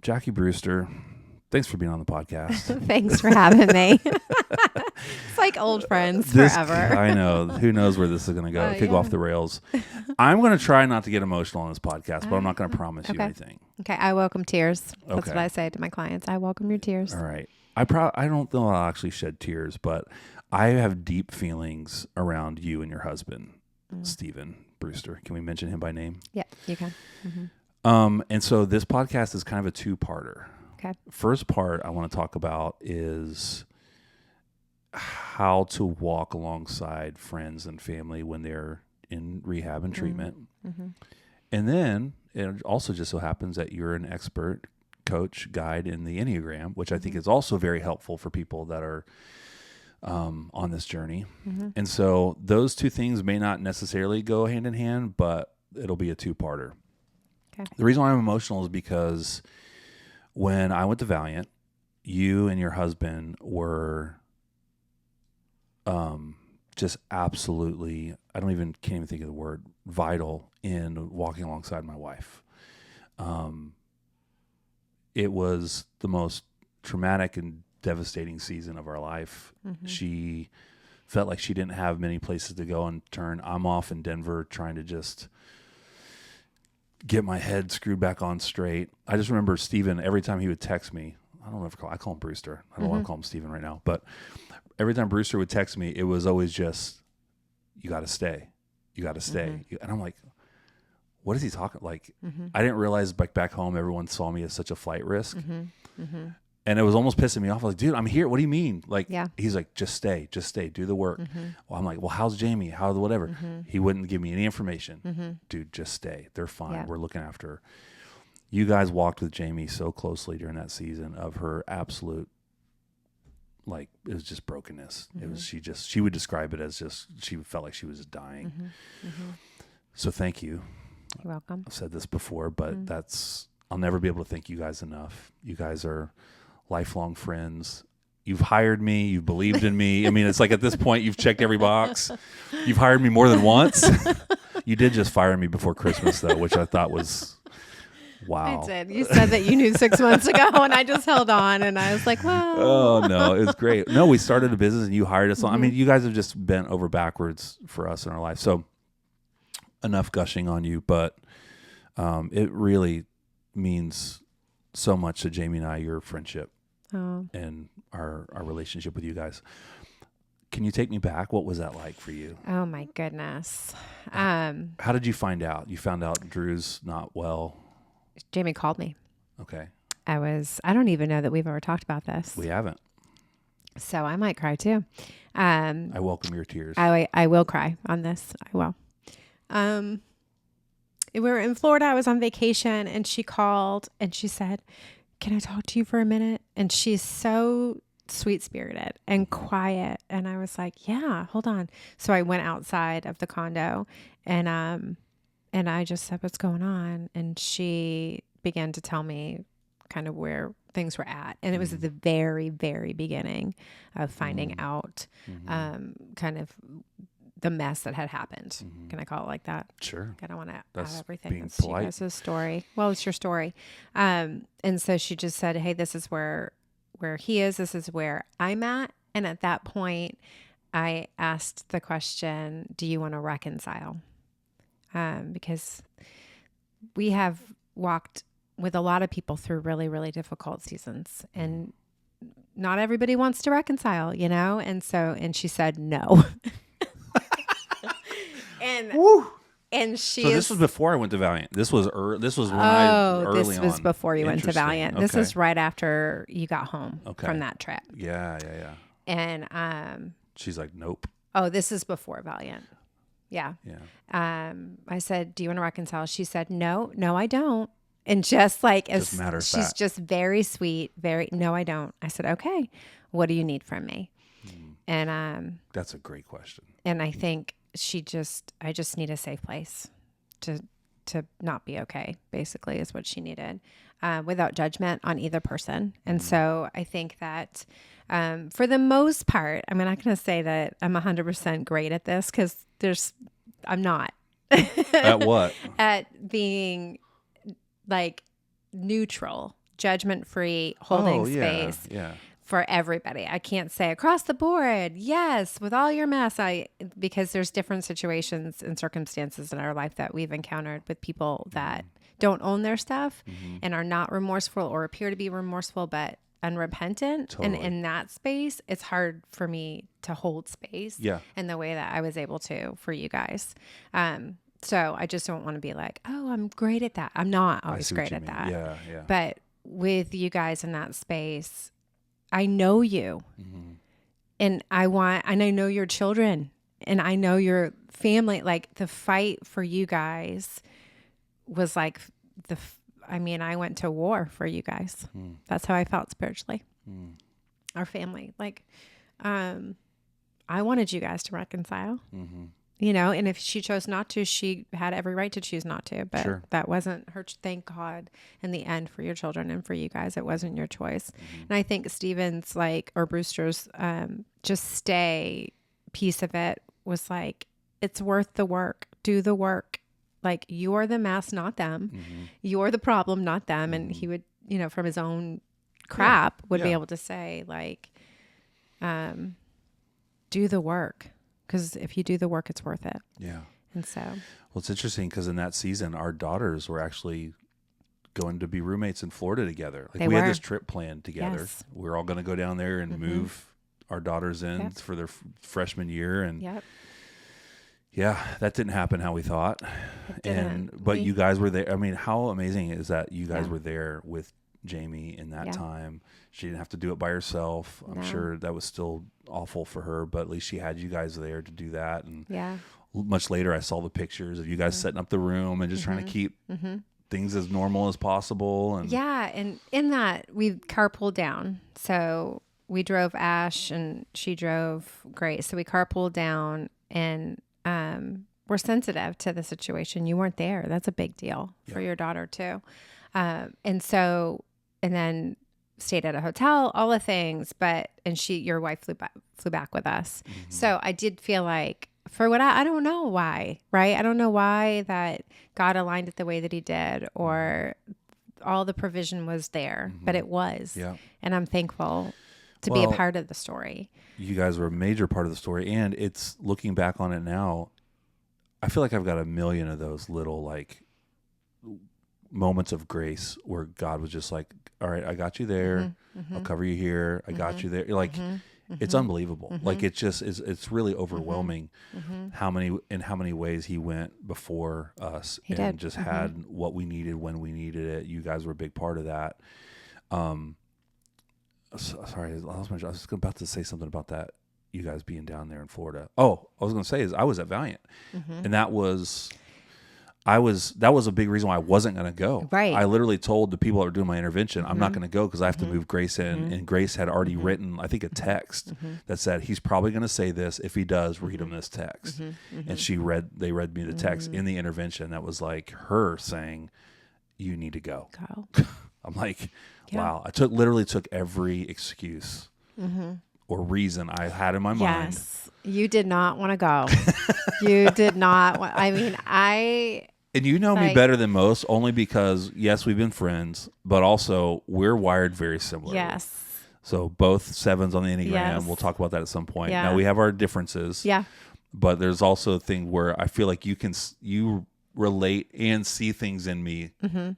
Jackie Brewster, thanks for being on the podcast. Thanks for having me. It's like old friends forever. I know. Who knows where this is going to go? It could go off the rails. I'm going to try not to get emotional on this podcast, but I'm not going to promise you anything. Okay. I welcome tears. That's what I say to my clients. I welcome your tears. All right. I don't know I'll actually shed tears, but I have deep feelings around you and your husband, Stephen Brewster. Can we mention him by name? Yeah, you can. Mm-hmm. And so this podcast is kind of a two-parter. Okay. First part I want to talk about is how to walk alongside friends and family when they're in rehab and treatment. Mm-hmm. And then it also just so happens that you're an expert coach guide in the Enneagram, which I think is also very helpful for people that are on this journey. Mm-hmm. And so those two things may not necessarily go hand in hand, but it'll be a two-parter. Okay. The reason why I'm emotional is because when I went to Valiant, you and your husband were just absolutely, can't even think of the word, vital in walking alongside my wife. It was the most traumatic and devastating season of our life. Mm-hmm. She felt like she didn't have many places to go and turn. I'm off in Denver trying to just get my head screwed back on straight. I just remember Stephen, every time he would text me, I call him Brewster. I don't want to call him Stephen right now, but every time Brewster would text me, it was always just, you got to stay. You got to stay. Mm-hmm. And I'm like, what is he talking? Like, I didn't realize back home, everyone saw me as such a flight risk. Mm-hmm. Mm-hmm. And it was almost pissing me off. I was like, dude, I'm here. What do you mean? Like, he's like, just stay, do the work. Mm-hmm. Well, I'm like, well, how's Jamie? How's whatever? Mm-hmm. He wouldn't give me any information. Mm-hmm. Dude, just stay. They're fine. Yeah. We're looking after her. You guys walked with Jamie so closely during that season of her absolute, like, it was just brokenness. Mm-hmm. It was, she would describe it as just, she felt like she was dying. Mm-hmm. Mm-hmm. So thank you. You're welcome. I've said this before, but I'll never be able to thank you guys enough. You guys are lifelong friends. You've hired me. You've believed in me. I mean, it's like at this point, you've checked every box. You've hired me more than once. You did just fire me before Christmas, though, which I thought was, wow. I did. You said that you knew 6 months ago, and I just held on, and I was like, well. Oh, no, it was great. No, we started a business, and you hired us. Mm-hmm. I mean, you guys have just bent over backwards for us in our life. So enough gushing on you, but it really means so much to Jamie and I, your friendship and our relationship with you guys. Can you take me back? What was that like for you? Oh my goodness. How did you find out? You found out Drew's not well. Jamie called me. Okay. I don't even know that we've ever talked about this. We haven't. So I might cry too. I welcome your tears. I will cry on this. I will. We were in Florida. I was on vacation, and she called and she said, "Can I talk to you for a minute?" And she's so sweet-spirited and quiet. And I was like, "Yeah, hold on." So I went outside of the condo, and I just said, "What's going on?" And she began to tell me kind of where things were at. And it was at the very, very beginning of finding out kind of the mess that had happened. Mm-hmm. Can I call it like that? Sure. I don't want to add everything. Being That's polite. you guys' story. Well, it's your story. And so she just said, "Hey, this is where he is. This is where I'm at." And at that point, I asked the question, "Do you want to reconcile?" Because we have walked with a lot of people through really, really difficult seasons, and not everybody wants to reconcile, you know? And she said, no. And so this was before I went to Valiant. This was early on. This was before you went to Valiant. Okay. This is right after you got home from that trip. Yeah. And she's like, nope. Oh, this is before Valiant. Yeah. I said, "Do you want to reconcile?" She said, No, I don't. And just like just matter of she's fact. just very sweet, no, I don't. I said, "Okay, what do you need from me?" And that's a great question. And I think I just need a safe place to not be okay, basically, is what she needed, without judgment on either person. And so I think that for the most part, I'm not going to say that I'm 100% great at this, because I'm not. At what? At being like neutral judgment-free, holding space for everybody. I can't say across the board, yes, with all your mess, because there's different situations and circumstances in our life that we've encountered with people that don't own their stuff and are not remorseful or appear to be remorseful, but unrepentant. And in that space, it's hard for me to hold space in the way that I was able to for you guys. So I just don't want to be like, oh, I'm great at that. I'm not always great at that. Yeah. But with you guys in that space, I know you and I know your children and I know your family. Like the fight for you guys was like I went to war for you guys. That's how I felt spiritually. Our family. Like, I wanted you guys to reconcile, and if she chose not to, she had every right to choose not to, but that wasn't her. Thank God in the end for your children and for you guys, it wasn't your choice. And I think Stephen's or Brewster's, just stay piece of it was like, it's worth the work, do the work. Like you're the mess, not them. You're the problem, not them. And he would, from his own crap would be able to say like, do the work. Because if you do the work, it's worth it. Yeah. And so. Well, it's interesting because in that season, our daughters were actually going to be roommates in Florida together. Like we had this trip planned together. Yes. We were all going to go down there and move our daughters in for their freshman year. And yeah, that didn't happen how we thought. But you guys were there. I mean, how amazing is that you guys were there with Jamie in that time. She didn't have to do it by herself. I'm sure that was still awful for her, but at least she had you guys there to do that. And much later, I saw the pictures of you guys setting up the room and just trying to keep things as normal as possible. And and in that, we carpooled down. So we drove Ash and she drove Grace. So we carpooled down and we're sensitive to the situation. You weren't there. That's a big deal for your daughter too. And then stayed at a hotel, all the things, and your wife flew back with us. So I did feel like for what I don't know why, right? I don't know why that God aligned it the way that he did or all the provision was there, but it was. Yeah. And I'm thankful to be a part of the story. You guys were a major part of the story. And it's looking back on it now, I feel like I've got a million of those little moments of grace where God was just like, all right, I got you there. I'll cover you here. I got you there. Like, it's unbelievable. Like it's really overwhelming how many ways he went before us and just had what we needed when we needed it. You guys were a big part of that. Sorry, I lost my. I was about to say something about that. You guys being down there in Florida. Oh, I was going to say I was at Valiant, and that was a big reason why I wasn't going to go. Right. I literally told the people that were doing my intervention, I'm not going to go because I have to move Grace in. And Grace had already written, I think, a text that said, he's probably going to say this. If he does, read him this text. And they read me the text in the intervention. That was like her saying, you need to go. I'm like, wow. I literally took every excuse or reason I had in my mind. Yes. You did not want to go. You did not want, and you know me better than most, only because, yes, we've been friends, but also we're wired very similar. Yes. So both 7s on the Enneagram. Yes. We'll talk about that at some point. Yeah. Now we have our differences. Yeah. But there's also a thing where I feel like you relate and see things in me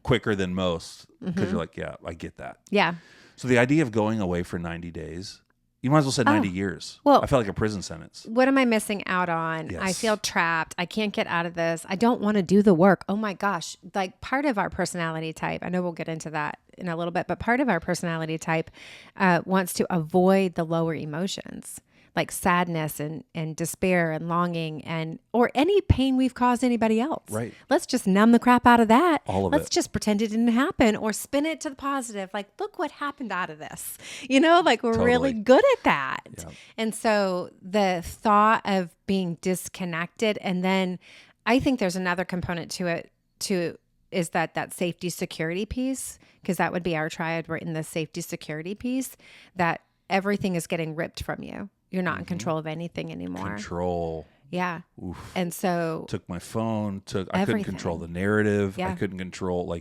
quicker than most because you're like, yeah, I get that. Yeah. So the idea of going away for 90 days. You might as well say 90 years. Well, I felt like a prison sentence. What am I missing out on? Yes. I feel trapped. I can't get out of this. I don't want to do the work. Oh my gosh. Like part of our personality type, I know we'll get into that in a little bit, but part of our personality type wants to avoid the lower emotions, like sadness and despair and longing or any pain we've caused anybody else. Right. Let's just numb the crap out of that. Let's just pretend it didn't happen or spin it to the positive. Like, look what happened out of this. Like we're really good at that. Yeah. And so the thought of being disconnected, and then I think there's another component to it too, is that safety security piece, because that would be our triad. We're in the safety security piece that everything is getting ripped from you. You're not in control of anything anymore. Control. Yeah. Oof. And so took my phone, I couldn't control the narrative. Yeah. I couldn't control,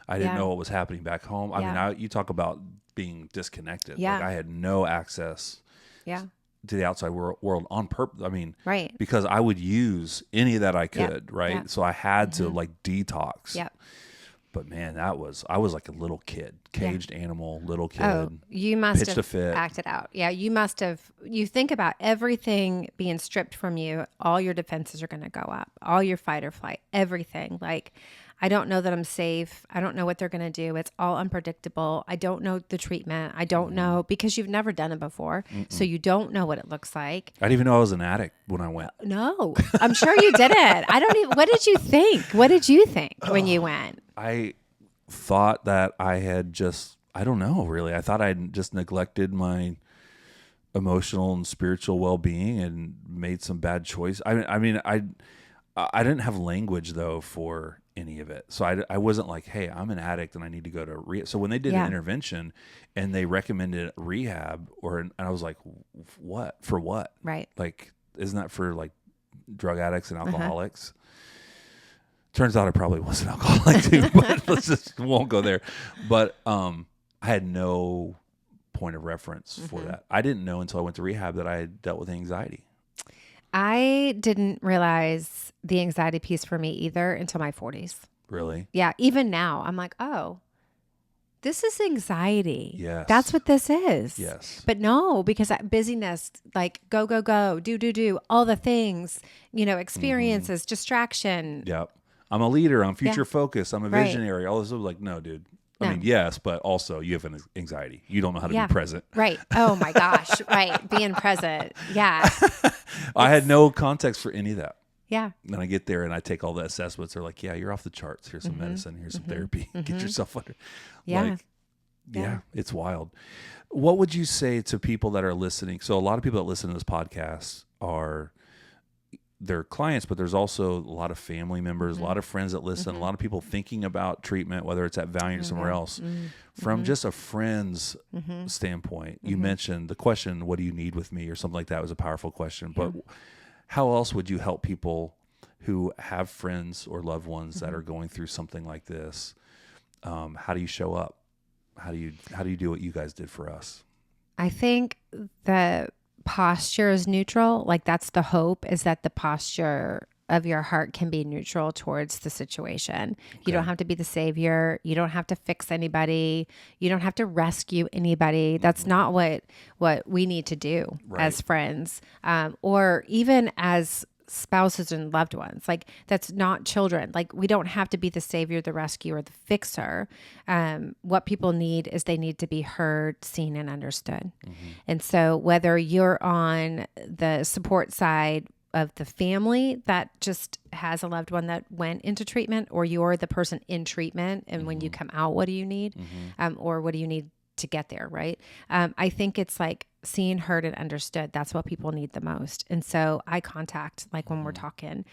I didn't know what was happening back home. I mean, you talk about being disconnected. Yeah. Like I had no access to the outside world on purpose. I mean, because I would use any that I could, right? Yep. So I had to like detox. Yep. But man, I was like a little kid, caged animal, little kid. Oh, you must have fit. acted out. Yeah, you must have. You think about everything being stripped from you. All your defenses are going to go up. All your fight or flight, everything. Like, I don't know that I'm safe. I don't know what they're going to do. It's all unpredictable. I don't know the treatment. I don't know because you've never done it before. So you don't know what it looks like. I didn't even know I was an addict when I went. No, I'm sure you didn't. I don't even, what did you think? What did you think when you went? I thought that I had just, I don't know really. I thought I'd just neglected my emotional and spiritual well-being and made some bad choice. I mean, I didn't have language though for any of it. So I wasn't like, hey, I'm an addict and I need to go to rehab. So when they did an intervention and they recommended rehab and I was like, what? For what? Right. Like, isn't that for like drug addicts and alcoholics? Turns out I probably was an alcoholic too, but won't go there. But I had no point of reference for that. I didn't know until I went to rehab that I had dealt with anxiety. I didn't realize the anxiety piece for me either until my 40s. Really? Yeah. Even now, I'm like, oh, this is anxiety. Yes. That's what this is. Yes. But no, because that busyness, like go, do, all the things, experiences, distraction. Yep. I'm a leader. I'm future focused. I'm a visionary. All this was like, no, dude. I mean, yes, but also you have an anxiety. You don't know how to be present. Right. Oh my gosh. Right. Being present. Yeah. I had no context for any of that. Yeah. And I get there and I take all the assessments. They're like, yeah, you're off the charts. Here's some medicine. Here's some therapy. Get yourself under. Yeah. Like, it's wild. What would you say to people that are listening? So a lot of people that listen to this podcast they're clients, but there's also a lot of family members, a lot of friends that listen, a lot of people thinking about treatment, whether it's at Valiant or somewhere else. From just a friend's standpoint, you mentioned the question, what do you need with me? Or something like that was a powerful question. But how else would you help people who have friends or loved ones that are going through something like this? How do you show up? How do you do what you guys did for us? I think the posture is neutral. Like that's the hope, is that the posture of your heart can be neutral towards the situation. Okay. You don't have to be the savior. You don't have to fix anybody. You don't have to rescue anybody. That's not what we need to do as friends, or even as spouses and loved ones. Like that's not children. Like we don't have to be the savior, the rescuer, the fixer. What people need is they need to be heard, seen, and understood. And so whether you're on the support side of the family that just has a loved one that went into treatment, or you're the person in treatment and when you come out, what do you need? Or what do you need to get there, right? I think it's like seen, heard, and understood. That's what people need the most. And so eye contact, like when we're talking,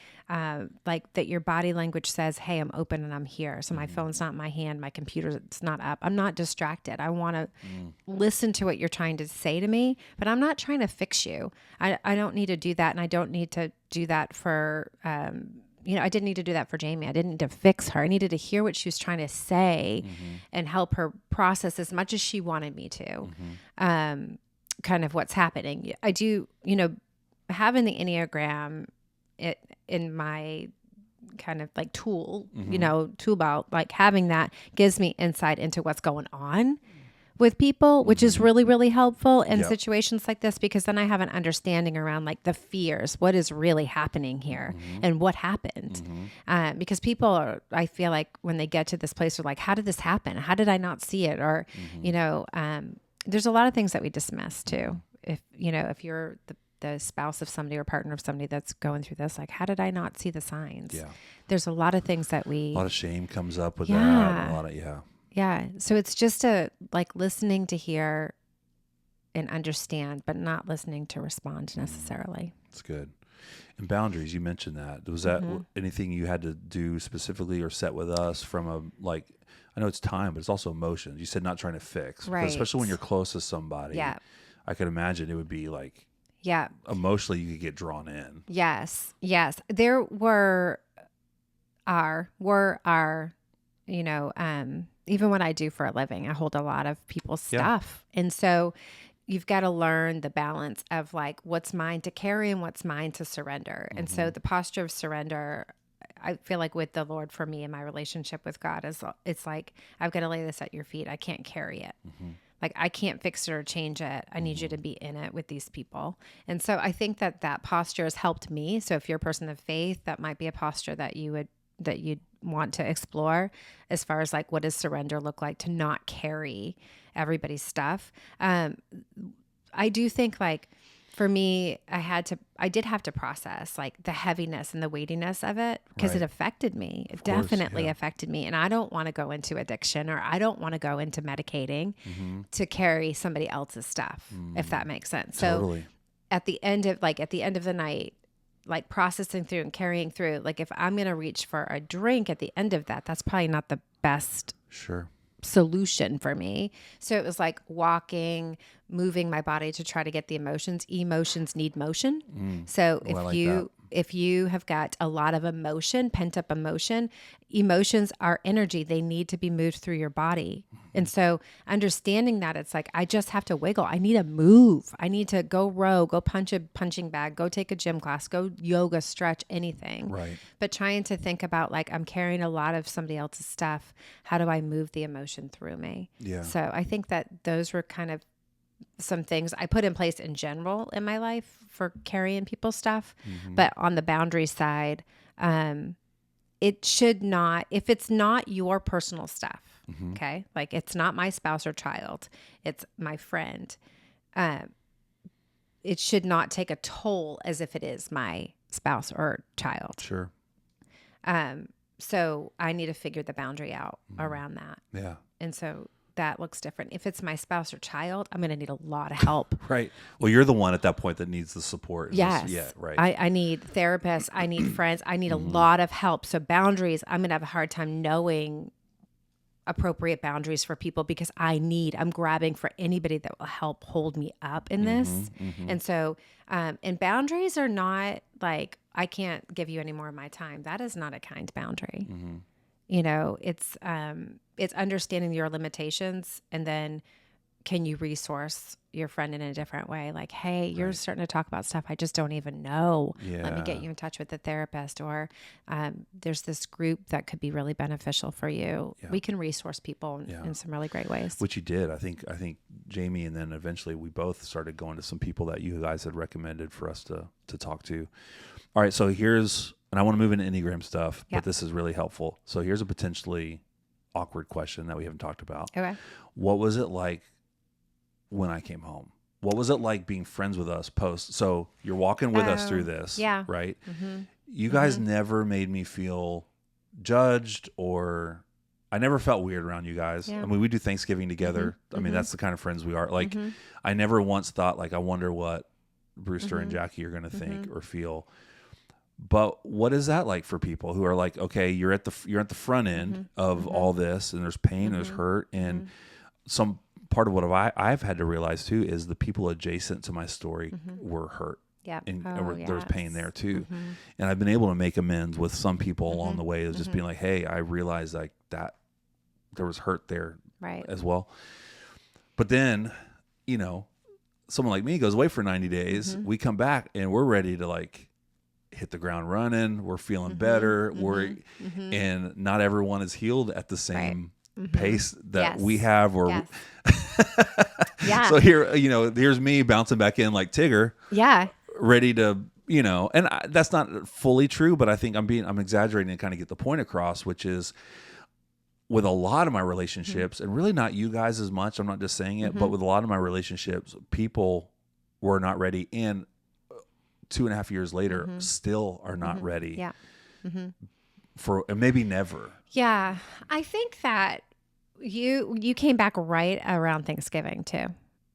like that your body language says, hey, I'm open and I'm here. So my phone's not in my hand, my computer's not up. I'm not distracted. I want to listen to what you're trying to say to me, but I'm not trying to fix you. I don't need to do that. And I don't need to do that for, I didn't need to do that for Jamie. I didn't need to fix her. I needed to hear what she was trying to say and help her process as much as she wanted me to. Kind of what's happening. I do, having the Enneagram in my kind of like tool, tool belt, like having that gives me insight into what's going on with people, which is really, really helpful in situations like this, because then I have an understanding around like the fears, what is really happening here and what happened. Because people are, I feel like when they get to this place, they're like, how did this happen? How did I not see it? Or, there's a lot of things that we dismiss too. If you're the spouse of somebody or partner of somebody that's going through this, like, how did I not see the signs? Yeah. There's a lot of things that a lot of shame comes up with that. And a lot of, Yeah. So it's just listening to hear and understand, but not listening to respond necessarily. That's good. And boundaries, you mentioned that. Was that anything you had to do specifically or set with us from I know it's time, but it's also emotions. You said not trying to fix. Right. Especially when you're close to somebody. Yeah. I could imagine it would be like, emotionally you could get drawn in. Yes. Yes. There were even what I do for a living, I hold a lot of people's Yeah. stuff. And so you've got to learn the balance of like what's mine to carry and what's mine to surrender. And so the posture of surrender, I feel like with the Lord for me in my relationship with God is it's like, I've got to lay this at your feet. I can't carry it. Like I can't fix it or change it. I need you to be in it with these people. And so I think that posture has helped me. So if you're a person of faith, that might be a posture that you'd want to explore as far as like, what does surrender look like to not carry everybody's stuff? I do think like for me, I did have to process like the heaviness and the weightiness of it because it affected me. It definitely affected me. And I don't want to go into addiction or I don't want to go into medicating to carry somebody else's stuff, if that makes sense. So at the end of the night, like processing through and carrying through, like if I'm going to reach for a drink at the end of that, that's probably not the best solution for me. So it was like walking, moving my body to try to get the emotions. Emotions need motion. So if you have got a lot of emotion, pent up emotion, emotions are energy. They need to be moved through your body. And so understanding that it's like, I just have to wiggle. I need to move. I need to go row, go punch a punching bag, go take a gym class, go yoga, stretch, anything. Right. But trying to think about like, I'm carrying a lot of somebody else's stuff. How do I move the emotion through me? Yeah. So I think that those were kind of some things I put in place in general in my life for carrying people's stuff. But on the boundary side, it should not, if it's not your personal stuff, okay, like it's not my spouse or child, it's my friend, it should not take a toll as if it is my spouse or child. Sure. So I need to figure the boundary out around that. Yeah. And so that looks different. If it's my spouse or child, I'm going to need a lot of help. Right. Well, you're the one at that point that needs the support. Yes. Yeah. Right. I need therapists. I need friends. I need a lot of help. So boundaries, I'm going to have a hard time knowing appropriate boundaries for people because I'm grabbing for anybody that will help hold me up in this. And so, and boundaries are not like, I can't give you any more of my time. That is not a kind boundary. You know, it's understanding your limitations and then can you resource your friend in a different way? Like, hey, you're starting to talk about stuff I just don't even know. Yeah. Let me get you in touch with the therapist, or there's this group that could be really beneficial for you. Yeah. We can resource people in some really great ways. Which you did. I think Jamie, and then eventually we both started going to some people that you guys had recommended for us to talk to. All right, so and I want to move into Enneagram stuff, but this is really helpful. So here's a potentially awkward question that we haven't talked about. Okay. What was it like when I came home? What was it like being friends with us post? So you're walking with us through this, right? You guys never made me feel judged, or I never felt weird around you guys. I mean, we do Thanksgiving together. I mean, that's the kind of friends we are. Like, I never once thought like, I wonder what Brewster and Jackie are going to think or feel. But what is that like for people who are like, okay, you're at the front end of all this, and there's pain, there's hurt, and some part of what I've had to realize too is the people adjacent to my story were hurt. Yeah, and there was pain there too, and I've been able to make amends with some people along the way. Of just being like, hey, I realized like that there was hurt there as well. But then, you know, someone like me goes away for 90 days. We come back and we're ready to like hit the ground running. We're feeling better. And not everyone is healed at the same pace that we have, or so here, you know, here's me bouncing back in like Tigger, ready to, you know, and that's not fully true, but I think I'm exaggerating to kind of get the point across, which is with a lot of my relationships, and really not you guys as much, I'm not just saying it, but with a lot of my relationships, people were not ready, and 2.5 years later still are not ready for, and maybe never. Yeah. I think that you came back right around Thanksgiving too.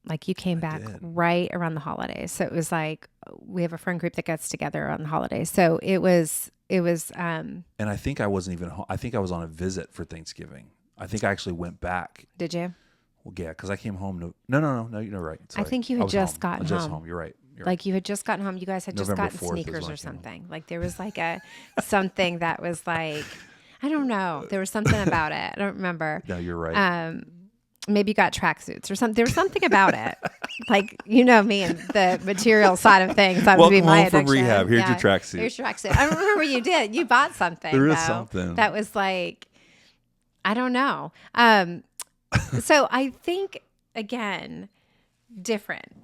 Like you came back right around the holidays. So it was like, we have a friend group that gets together on the holidays. So it was, and I think I wasn't even home. I think I was on a visit for Thanksgiving. I think I actually went back. Did you? Well, yeah. Cause I came home. No, you're right. Sorry. I think you had just gotten home. Just home. You're right. Like you had just gotten home. You guys had November just gotten sneakers or something. Like there was like something that was like, I don't know. There was something about it. I don't remember. No, you're right. Maybe you got tracksuits or something. There was something about it. Like, you know me and the material side of things. That would be my home from addiction. rehab. Here's your tracksuit. Here's your tracksuit. I remember you did. You bought something. There is something. That was like, I don't know. So I think, again, different.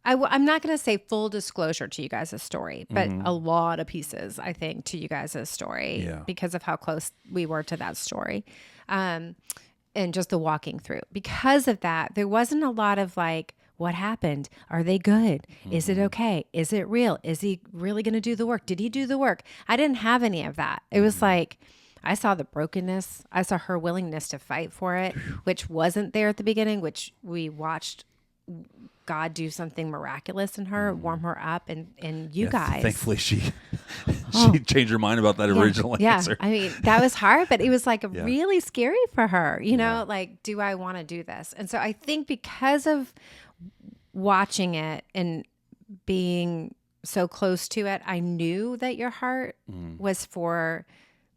I'm not going to say full disclosure to you guys' story, but a lot of pieces, I think, to you guys' story because of how close we were to that story. And just the walking through. Because of that, there wasn't a lot of like, what happened? Are they good? Is it okay? Is it real? Is he really going to do the work? Did he do the work? I didn't have any of that. It was like, I saw the brokenness. I saw her willingness to fight for it, which wasn't there at the beginning, which we watched God do something miraculous in her, warm her up, and you guys. Thankfully, she changed her mind about that original answer. I mean, that was hard, but it was like really scary for her. You know, like, do I want to do this? And so I think because of watching it and being so close to it, I knew that your heart was for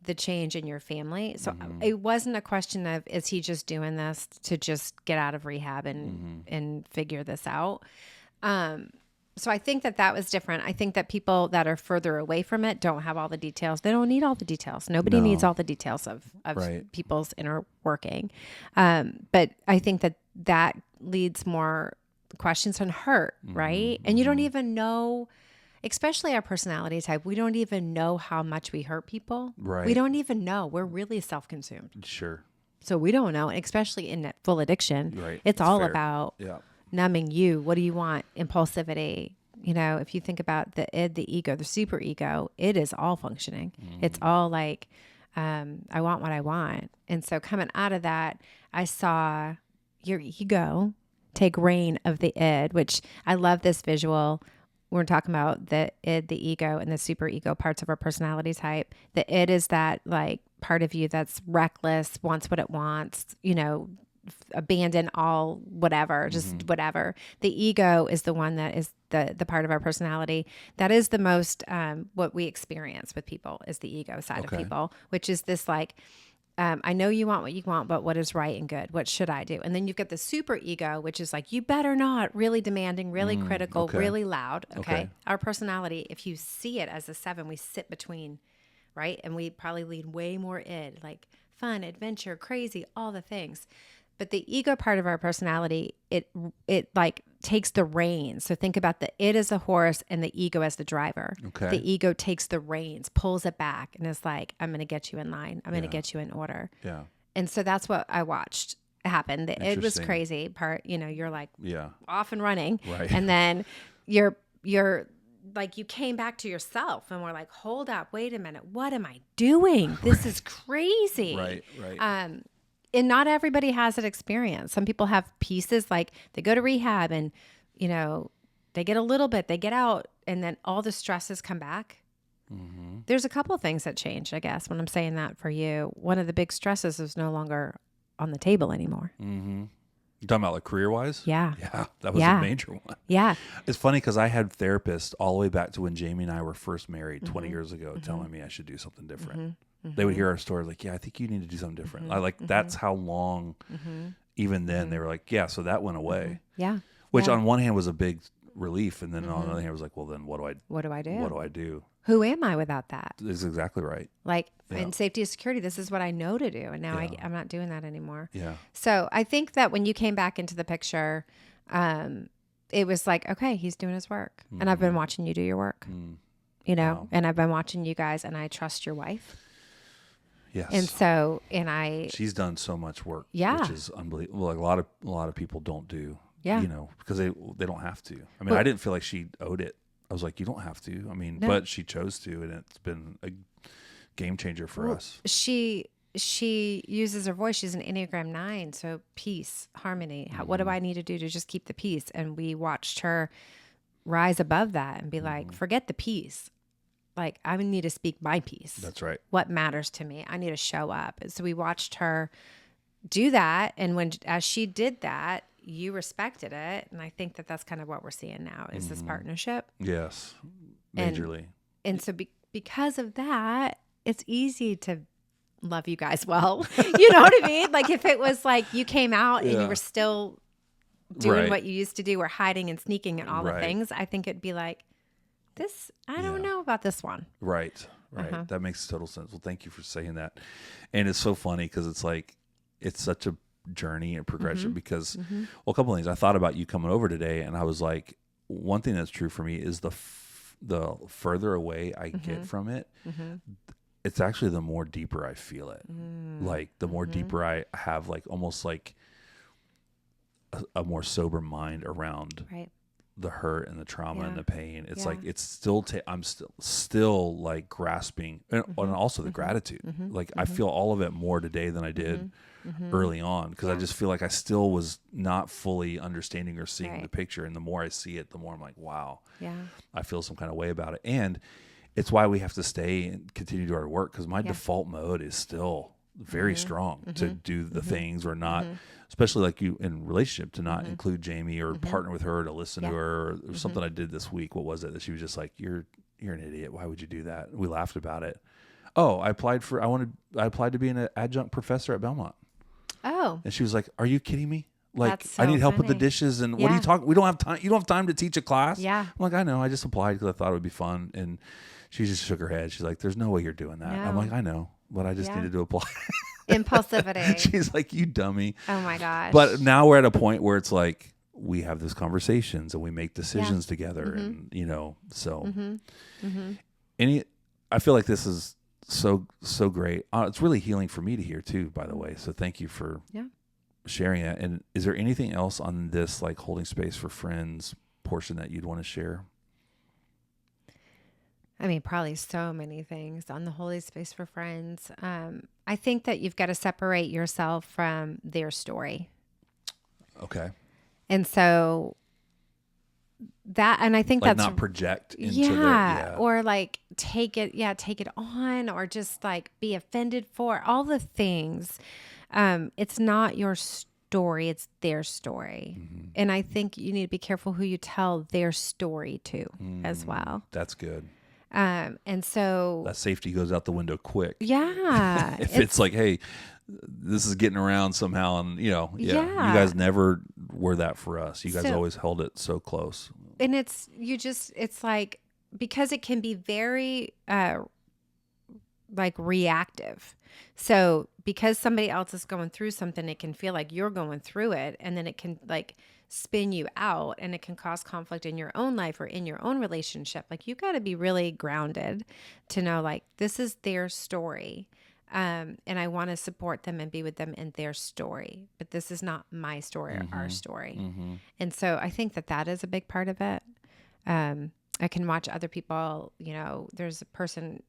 the change in your family. So it wasn't a question of, is he just doing this to just get out of rehab and figure this out? So I think that was different. I think that people that are further away from it don't have all the details. They don't need all the details. Nobody needs all the details of people's inner working. But I think that leads more questions on hurt, right? And you don't even know, especially our personality type, we don't even know how much we hurt people. Right. We don't even know. We're really self-consumed. Sure. So we don't know, especially in that full addiction. Right. It's all fair. about numbing you. What do you want? Impulsivity. You know, if you think about the id, the ego, the super ego, it is all functioning. It's all like, I want what I want. And so coming out of that, I saw your ego take reign of the id, which I love this visual. We're talking about the id, the ego, and the super ego parts of our personality type. The id is that like part of you that's reckless, wants what it wants, you know, abandon all whatever, just whatever. The ego is the one that is the part of our personality that is the most what we experience with people is the ego side of people, which is this like, I know you want what you want, but what is right and good? What should I do? And then you've got the super ego, which is like, you better not, really demanding, really critical, really loud. Okay. Our personality, if you see it as a 7, we sit between, right? And we probably lean way more id, like fun, adventure, crazy, all the things. But the ego part of our personality, it like takes the reins. So think about the id as the horse and the ego as the driver. Okay. The ego takes the reins, pulls it back, and is like, I'm going to get you in line. I'm going to get you in order. Yeah. And so that's what I watched happen. The id was crazy part. You know, you're like off and running. Right. And then you're like, you came back to yourself and were like, hold up, wait a minute. What am I doing? This is crazy. Right. And not everybody has that experience. Some people have pieces like they go to rehab and, you know, they get a little bit, they get out, and then all the stresses come back. There's a couple of things that change, I guess, when I'm saying that for you. One of the big stresses is no longer on the table anymore. You talking about like career-wise? Yeah. Yeah, that was a major one. Yeah. It's funny because I had therapists all the way back to when Jamie and I were first married 20 years ago telling me I should do something different. They would hear our stories like, yeah, I think you need to do something different. I like, that's how long, even then they were like, yeah, so that went away. Yeah. Which on one hand was a big relief. And then on the other hand was like, well, then what do I do? What do I do? Who am I without that? That's exactly right. Like in safety and security, this is what I know to do. And now I'm not doing that anymore. Yeah. So I think that when you came back into the picture, it was like, okay, he's doing his work. And I've been watching you do your work, you know, and I've been watching you guys, and I trust your wife. Yes. And so, she's done so much work, which is unbelievable. Like a lot of people don't do, you know, because they don't have to. I mean, I didn't feel like she owed it. I was like, you don't have to. I mean, but she chose to, and it's been a game changer for us. She uses her voice. She's an Enneagram 9. So peace, harmony. What do I need to do to just keep the peace? And we watched her rise above that and be like, forget the peace. Like, I need to speak my piece. That's right. What matters to me. I need to show up. And so we watched her do that. And as she did that, you respected it. And I think that that's kind of what we're seeing now is this partnership. Yes. Majorly. And so because of that, it's easy to love you guys well. You know what I mean? Like if it was like you came out and you were still doing what you used to do, or hiding and sneaking and all the things, I think it'd be like, this, I don't know about this one. Right. That makes total sense. Well, thank you for saying that. And it's so funny because it's like, it's such a journey and progression because, well, a couple of things. I thought about you coming over today, and I was like, one thing that's true for me is the further away I get from it, it's actually the more deeper I feel it. Like the more deeper I have, like almost like a more sober mind around the hurt and the trauma and the pain. It's like, it's still, I'm still like grasping, and also the gratitude. Like I feel all of it more today than I did early on, because I just feel like I still was not fully understanding or seeing the picture. And the more I see it, the more I'm like, wow, I feel some kind of way about it. And it's why we have to stay and continue to do our work, because my default mode is still very strong to do the things, or not, especially like you in relationship, to not include Jamie or partner with her, to listen to her, or something I did this week. What was it that she was just like, you're an idiot. Why would you do that? We laughed about it. Oh, I applied to be an adjunct professor at Belmont. Oh. And she was like, are you kidding me? Like, so I need help funny. with the dishes. And what are you talking? We don't have time. You don't have time to teach a class. Yeah. I'm like, I know. I just applied because I thought it would be fun. And she just shook her head. She's like, there's no way you're doing that. No. I'm like, I know, but I just needed to apply. Impulsivity. She's like, you dummy. Oh my gosh. But now we're at a point where it's like, we have these conversations and we make decisions together. And, you know, so I feel like this is so great. It's really healing for me to hear too, by the way. So thank you for sharing it. And is there anything else on this, like holding space for friends portion, that you'd want to share? I mean, probably so many things on the holy space for friends. I think that you've got to separate yourself from their story. Okay. And so and I think like that's not project into their, or like take it on, or just like be offended for all the things. It's not your story, it's their story. And I think you need to be careful who you tell their story to as well. That's good. And so that safety goes out the window quick. Yeah. If it's like, hey, this is getting around somehow, and you guys never were that for us. You guys always held it so close. And it's like, because it can be very like reactive. So because somebody else is going through something, it can feel like you're going through it, and then it can like spin you out, and it can cause conflict in your own life or in your own relationship. Like you got to be really grounded to know, like, this is their story. And I want to support them and be with them in their story, but this is not my story or our story. And so I think that is a big part of it. I can watch other people, there's a person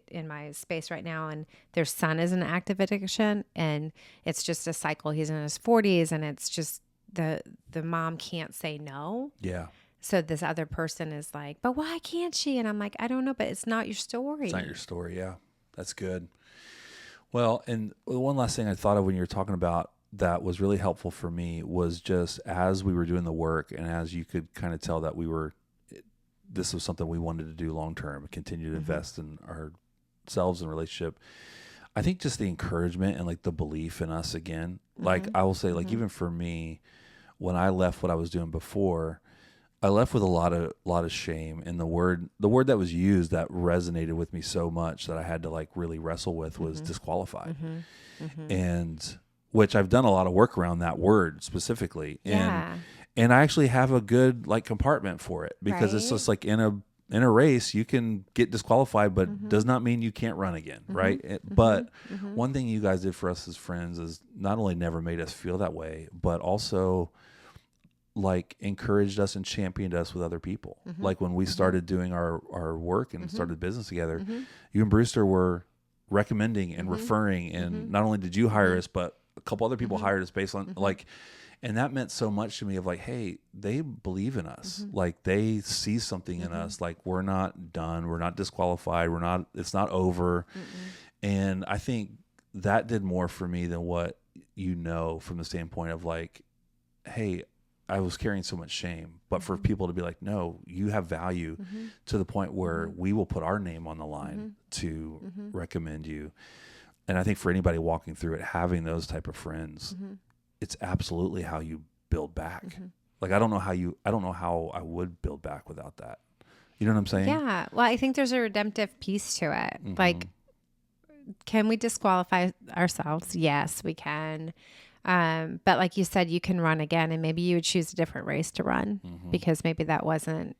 in my space right now, and their son is in active addiction, and it's just a cycle. He's in his 40s, and it's just the mom can't say no. Yeah. So this other person is like, but why can't she? And I'm like, I don't know, but it's not your story. It's not your story. Yeah. That's good. Well, and one last thing I thought of when you were talking about that was really helpful for me was just as we were doing the work, and as you could kind of tell that this was something we wanted to do long-term, continue to invest in ourselves and relationship. I think just the encouragement and like the belief in us again, like I will say, like even for me, when I left what I was doing before, I left with a lot of shame, and the word that was used that resonated with me so much that I had to like really wrestle with was disqualified. And which I've done a lot of work around that word specifically. And I actually have a good like compartment for it, because it's just like in a race you can get disqualified, but does not mean you can't run again. Right. But one thing you guys did for us as friends is not only never made us feel that way, but also like encouraged us and championed us with other people. Like when we started doing our work and started business together, you and Brewster were recommending and referring, and not only did you hire us, but a couple other people hired us based on like, and that meant so much to me of like, hey, they believe in us. Like they see something in us. Like we're not done. We're not disqualified. It's not over. And I think that did more for me than what, from the standpoint of like, hey, I was carrying so much shame. But for people to be like, no, you have value to the point where we will put our name on the line to recommend you. And I think for anybody walking through it, having those type of friends, it's absolutely how you build back. Like, I don't know how I would build back without that. You know what I'm saying? Yeah. Well, I think there's a redemptive piece to it. Like, can we disqualify ourselves? Yes, we can. But like you said, you can run again, and maybe you would choose a different race to run because maybe that wasn't,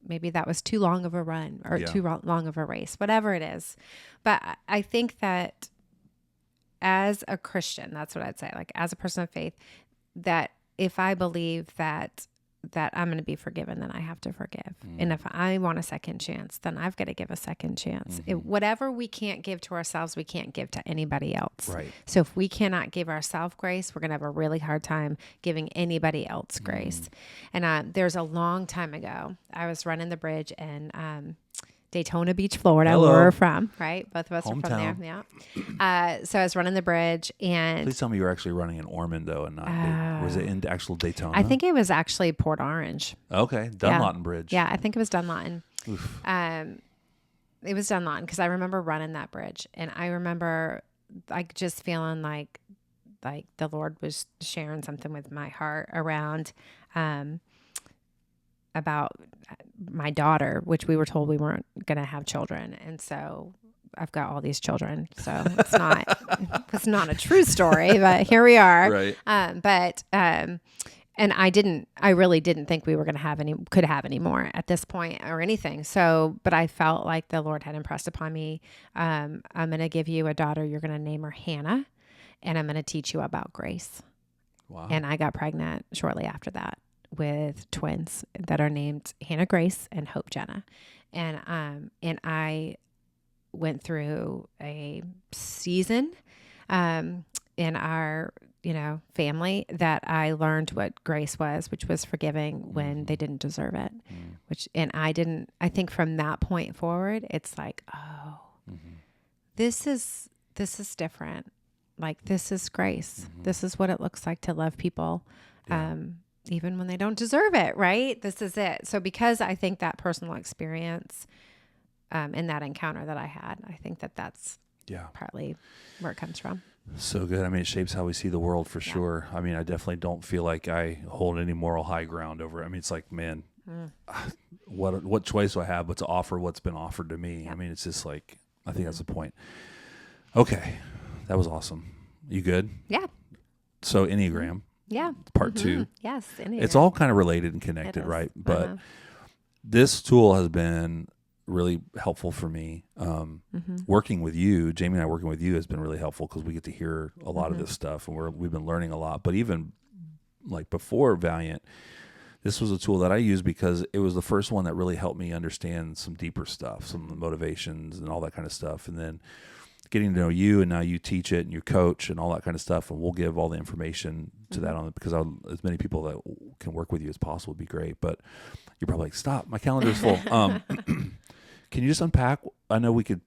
maybe that was too long of a run or too long of a race, whatever it is. But I think that as a Christian, that's what I'd say, like as a person of faith, that if I believe that I'm going to be forgiven, then I have to forgive. And if I want a second chance, then I've got to give a second chance. Whatever we can't give to ourselves, we can't give to anybody else. Right. So if we cannot give ourselves grace, we're going to have a really hard time giving anybody else grace. And there's a long time ago, I was running the bridge in Daytona Beach, Florida, Hello. where we're from, right? Both of us Hometown. are from there. Yeah. So I was running the bridge, and Please tell me you were actually running in Ormond, though, and not was it in actual Daytona? I think it was actually Port Orange. Okay, Dunlawton Bridge. Yeah, I think it was Dunlawton. Oof. It was Dunlawton because I remember running that bridge, and I remember like just feeling like the Lord was sharing something with my heart around about my daughter, which we were told we weren't going to have children, and so I've got all these children. So it's not a true story, but here we are. Right. And I really didn't think we were going to could have any more at this point or anything. So, but I felt like the Lord had impressed upon me, I'm going to give you a daughter. You're going to name her Hannah, and I'm going to teach you about grace. Wow. And I got pregnant shortly after that with twins that are named Hannah Grace and Hope Jenna. And I went through a season, in our, family that I learned what grace was, which was forgiving when they didn't deserve it, I think from that point forward, it's like, oh, this is different. Like, this is grace. This is what it looks like to love people. Even when they don't deserve it, right? This is it. So because I think that personal experience in that encounter that I had, I think that's partly where it comes from. So good. I mean, it shapes how we see the world for sure. I mean, I definitely don't feel like I hold any moral high ground over it. I mean, it's like, man, what choice do I have but to offer what's been offered to me? I mean, it's just like, I think that's the point. Okay. That was awesome. You good? Yeah. So Enneagram. Yeah. Part 2. Yes. Enneagram. It's all kind of related and connected, right? But this tool has been really helpful for me. Working with you, Jamie and I working with you has been really helpful because we get to hear a lot of this stuff, and we've been learning a lot. But even like before Valiant, this was a tool that I used because it was the first one that really helped me understand some deeper stuff, some of the motivations and all that kind of stuff. And then getting to know you, and now you teach it and you coach and all that kind of stuff, and we'll give all the information to that on it because as many people that can work with you as possible would be great. But you're probably like, stop, my calendar is full. Can you just unpack? I know we could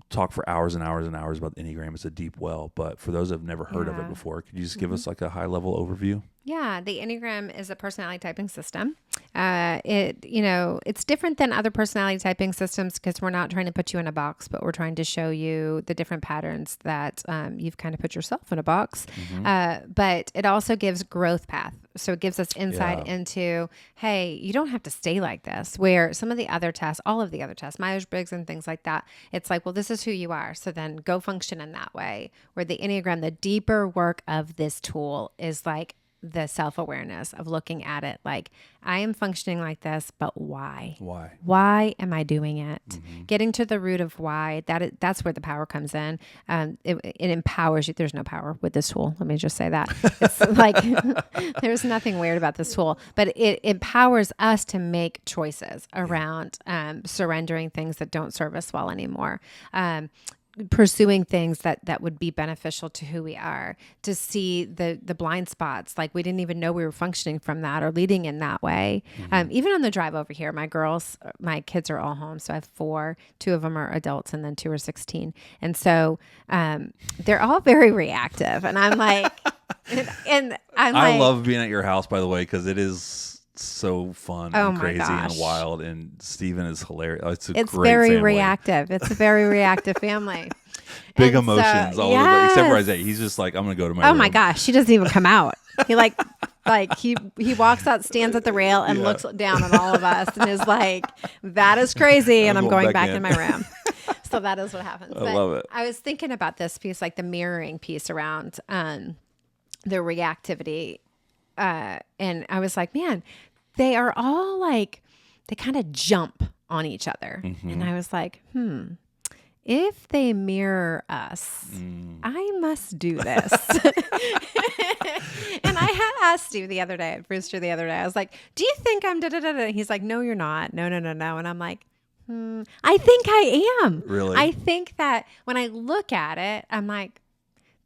talk for hours and hours and hours about the Enneagram. It's a deep well, but for those that have never heard of it before, could you just give us like a high level overview? Yeah, the Enneagram is a personality typing system. It's different than other personality typing systems because we're not trying to put you in a box, but we're trying to show you the different patterns that you've kind of put yourself in a box. But it also gives growth path. So it gives us insight into, hey, you don't have to stay like this. Where some of the other tests, all of the other tests, Myers-Briggs and things like that, it's like, well, this is who you are. So then go function in that way. Where the Enneagram, the deeper work of this tool is like the self-awareness of looking at it like, I am functioning like this, but why? Why am I doing it? Getting to the root of why, that's where the power comes in. It empowers you. There's no power with this tool. Let me just say that. It's like, there's nothing weird about this tool, but it empowers us to make choices around surrendering things that don't serve us well anymore. Pursuing things that would be beneficial to who we are, to see the blind spots, like we didn't even know we were functioning from that or leading in that way. Even on the drive over here, my kids are all home. So I have 4, 2 of them are adults and then 2 are 16. And so they're all very reactive. And I'm like, and I love being at your house, by the way, because it is so fun and crazy and wild. And Steven is hilarious. It's great very family. reactive. It's a very reactive family. Big emotions all over the place. Except for Isaiah. He's just like, I'm going to go to my room. Oh my gosh. She doesn't even come out. He he walks out, stands at the rail and looks down at all of us and is like, that is crazy. And I'm going back in my room. So that is what happens. I love it. I was thinking about this piece, like the mirroring piece around the reactivity. And I was like, man, they are all like, they kind of jump on each other. Mm-hmm. And I was like, if they mirror us, I must do this. And I had asked Steve Brewster the other day, I was like, do you think I'm da-da-da-da? And he's like, no, you're not. No. And I'm like, I think I am. Really? I think that when I look at it, I'm like,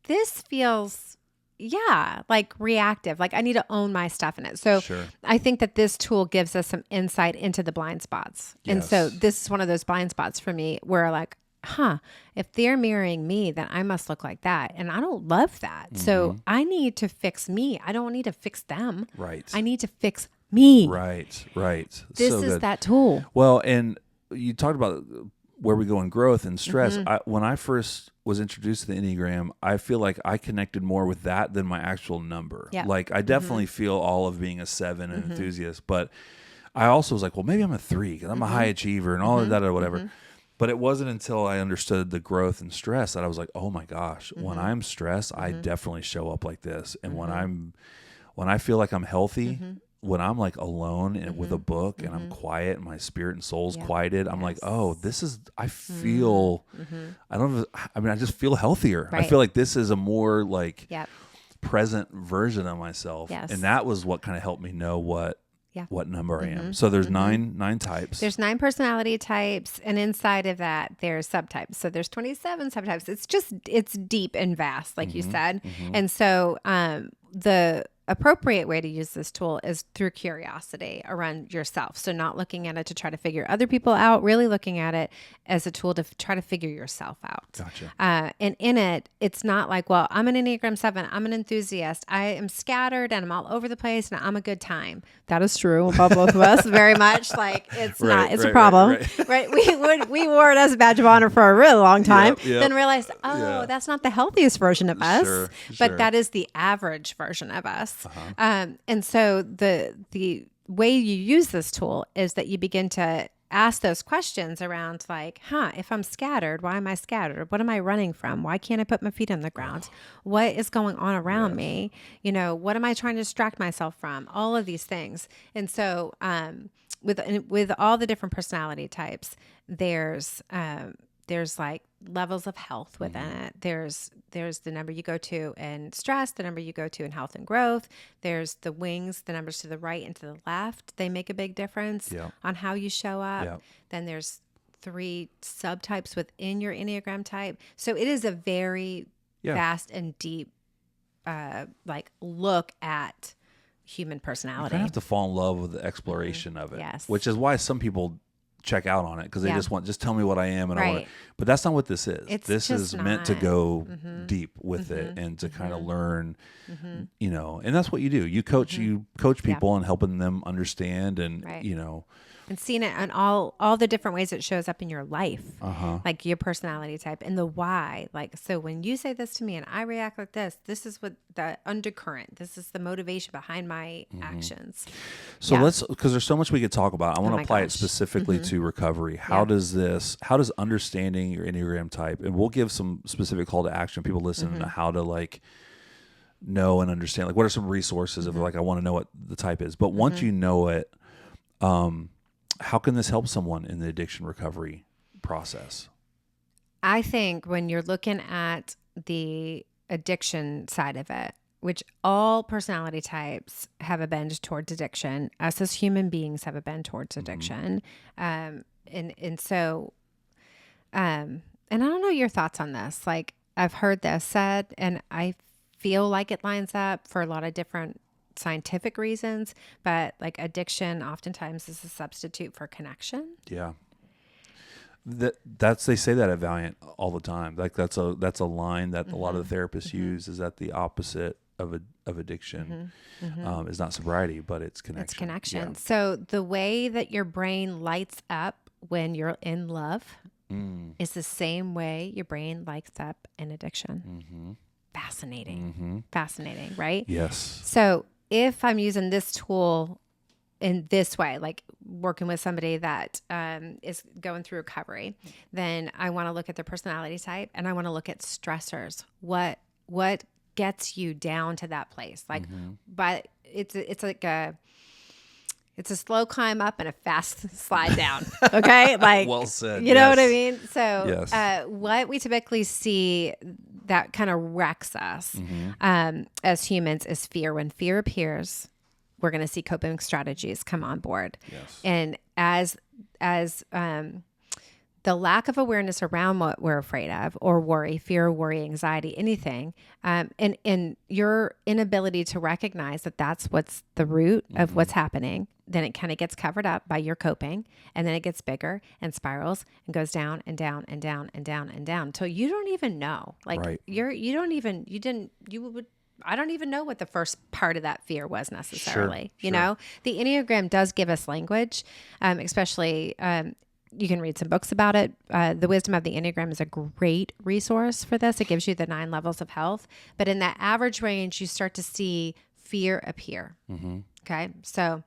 this feels, like reactive. Like I need to own my stuff in it. So I think that this tool gives us some insight into the blind spots. Yes. And so this is one of those blind spots for me where like, if they're mirroring me, then I must look like that. And I don't love that. Mm-hmm. So I need to fix me. I don't need to fix them. Right. I need to fix me. Right. This is that tool. Well, and you talked about where we go in growth and stress. Mm-hmm. When I first was introduced to the Enneagram, I feel like I connected more with that than my actual number. Yep. Like I definitely feel all of being a 7 and enthusiast, but I also was like, well, maybe I'm a 3 because I'm a high achiever and all of that or whatever. Mm-hmm. But it wasn't until I understood the growth and stress that I was like, oh my gosh, when I'm stressed, I definitely show up like this. And when I feel like I'm healthy, when I'm like alone and with a book and I'm quiet and my spirit and soul's quieted, I'm like, oh, I feel, I just feel healthier. Right. I feel like this is a more like present version of myself. Yes. And that was what kind of helped me know what number I am. So there's nine types. There's 9 personality types. And inside of that, there's subtypes. So there's 27 subtypes. It's deep and vast, like you said. And so the appropriate way to use this tool is through curiosity around yourself. So not looking at it to try to figure other people out, really looking at it as a tool to try to figure yourself out. Gotcha. And in it, it's not like, well, I'm an Enneagram 7, I'm an enthusiast, I am scattered and I'm all over the place and I'm a good time. That is true about both of us very much. Like it's a problem, right? We wore it as a badge of honor for a really long time, then realized, that's not the healthiest version of us, but that is the average version of us. And so the way you use this tool is that you begin to ask those questions around like, if I'm scattered, why am I scattered? What am I running from? Why can't I put my feet on the ground? What is going on around me? What am I trying to distract myself from? All of these things. And so with all the different personality types, there's like levels of health within it. There's the number you go to in stress, the number you go to in health and growth. There's the wings, the numbers to the right and to the left. They make a big difference on how you show up. Yeah. Then there's 3 subtypes within your Enneagram type. So it is a very vast and deep like look at human personality. You have to fall in love with the exploration of it, which is why some people check out on it because they just tell me what I am and I want it. But that's not what this is. This is meant to go deep with it and to kind of learn, and that's what you do. You coach people and helping them understand and, and seeing it on all the different ways it shows up in your life, like your personality type and the why. Like, so when you say this to me and I react like this is what the undercurrent, this is the motivation behind my actions. So because there's so much we could talk about. I want to apply it specifically to recovery. How does understanding your Enneagram type, and we'll give some specific call to action, people listening to how to like know and understand, like what are some resources if like, I want to know what the type is, but once you know it, how can this help someone in the addiction recovery process? I think when you're looking at the addiction side of it, which all personality types have a bend towards addiction, us as human beings have a bend towards addiction. And I don't know your thoughts on this. Like I've heard this said, and I feel like it lines up for a lot of different scientific reasons, but like addiction oftentimes is a substitute for connection. Yeah. They say that at Valiant all the time. Like that's a line that a lot of the therapists use, is that the opposite of addiction is not sobriety, but it's connection. It's connection. Yeah. So the way that your brain lights up when you're in love is the same way your brain lights up in addiction. Fascinating. Fascinating, right? Yes. So if I'm using this tool in this way, like working with somebody that is going through recovery, then I want to look at their personality type and I want to look at stressors. What gets you down to that place? Like, but it's like it's a slow climb up and a fast slide down. Okay. Like, well said. You know what I mean? So, Yes. what we typically see that kind of wrecks us as humans is fear. When fear appears, we're going to see coping strategies come on board. Yes. And as the lack of awareness around what we're afraid of, or worry, fear, worry, anxiety, anything, and your inability to recognize that that's what's the root of what's happening, then it kind of gets covered up by your coping, and then it gets bigger and spirals and goes down and down and down and down and down until you don't even know. Like Right. I don't even know what the first part of that fear was necessarily. Sure. You know, the Enneagram does give us language, especially, you can read some books about it. The Wisdom of the Enneagram is a great resource for this. It gives you the 9 levels of health, but in that average range, you start to see fear appear. Okay. So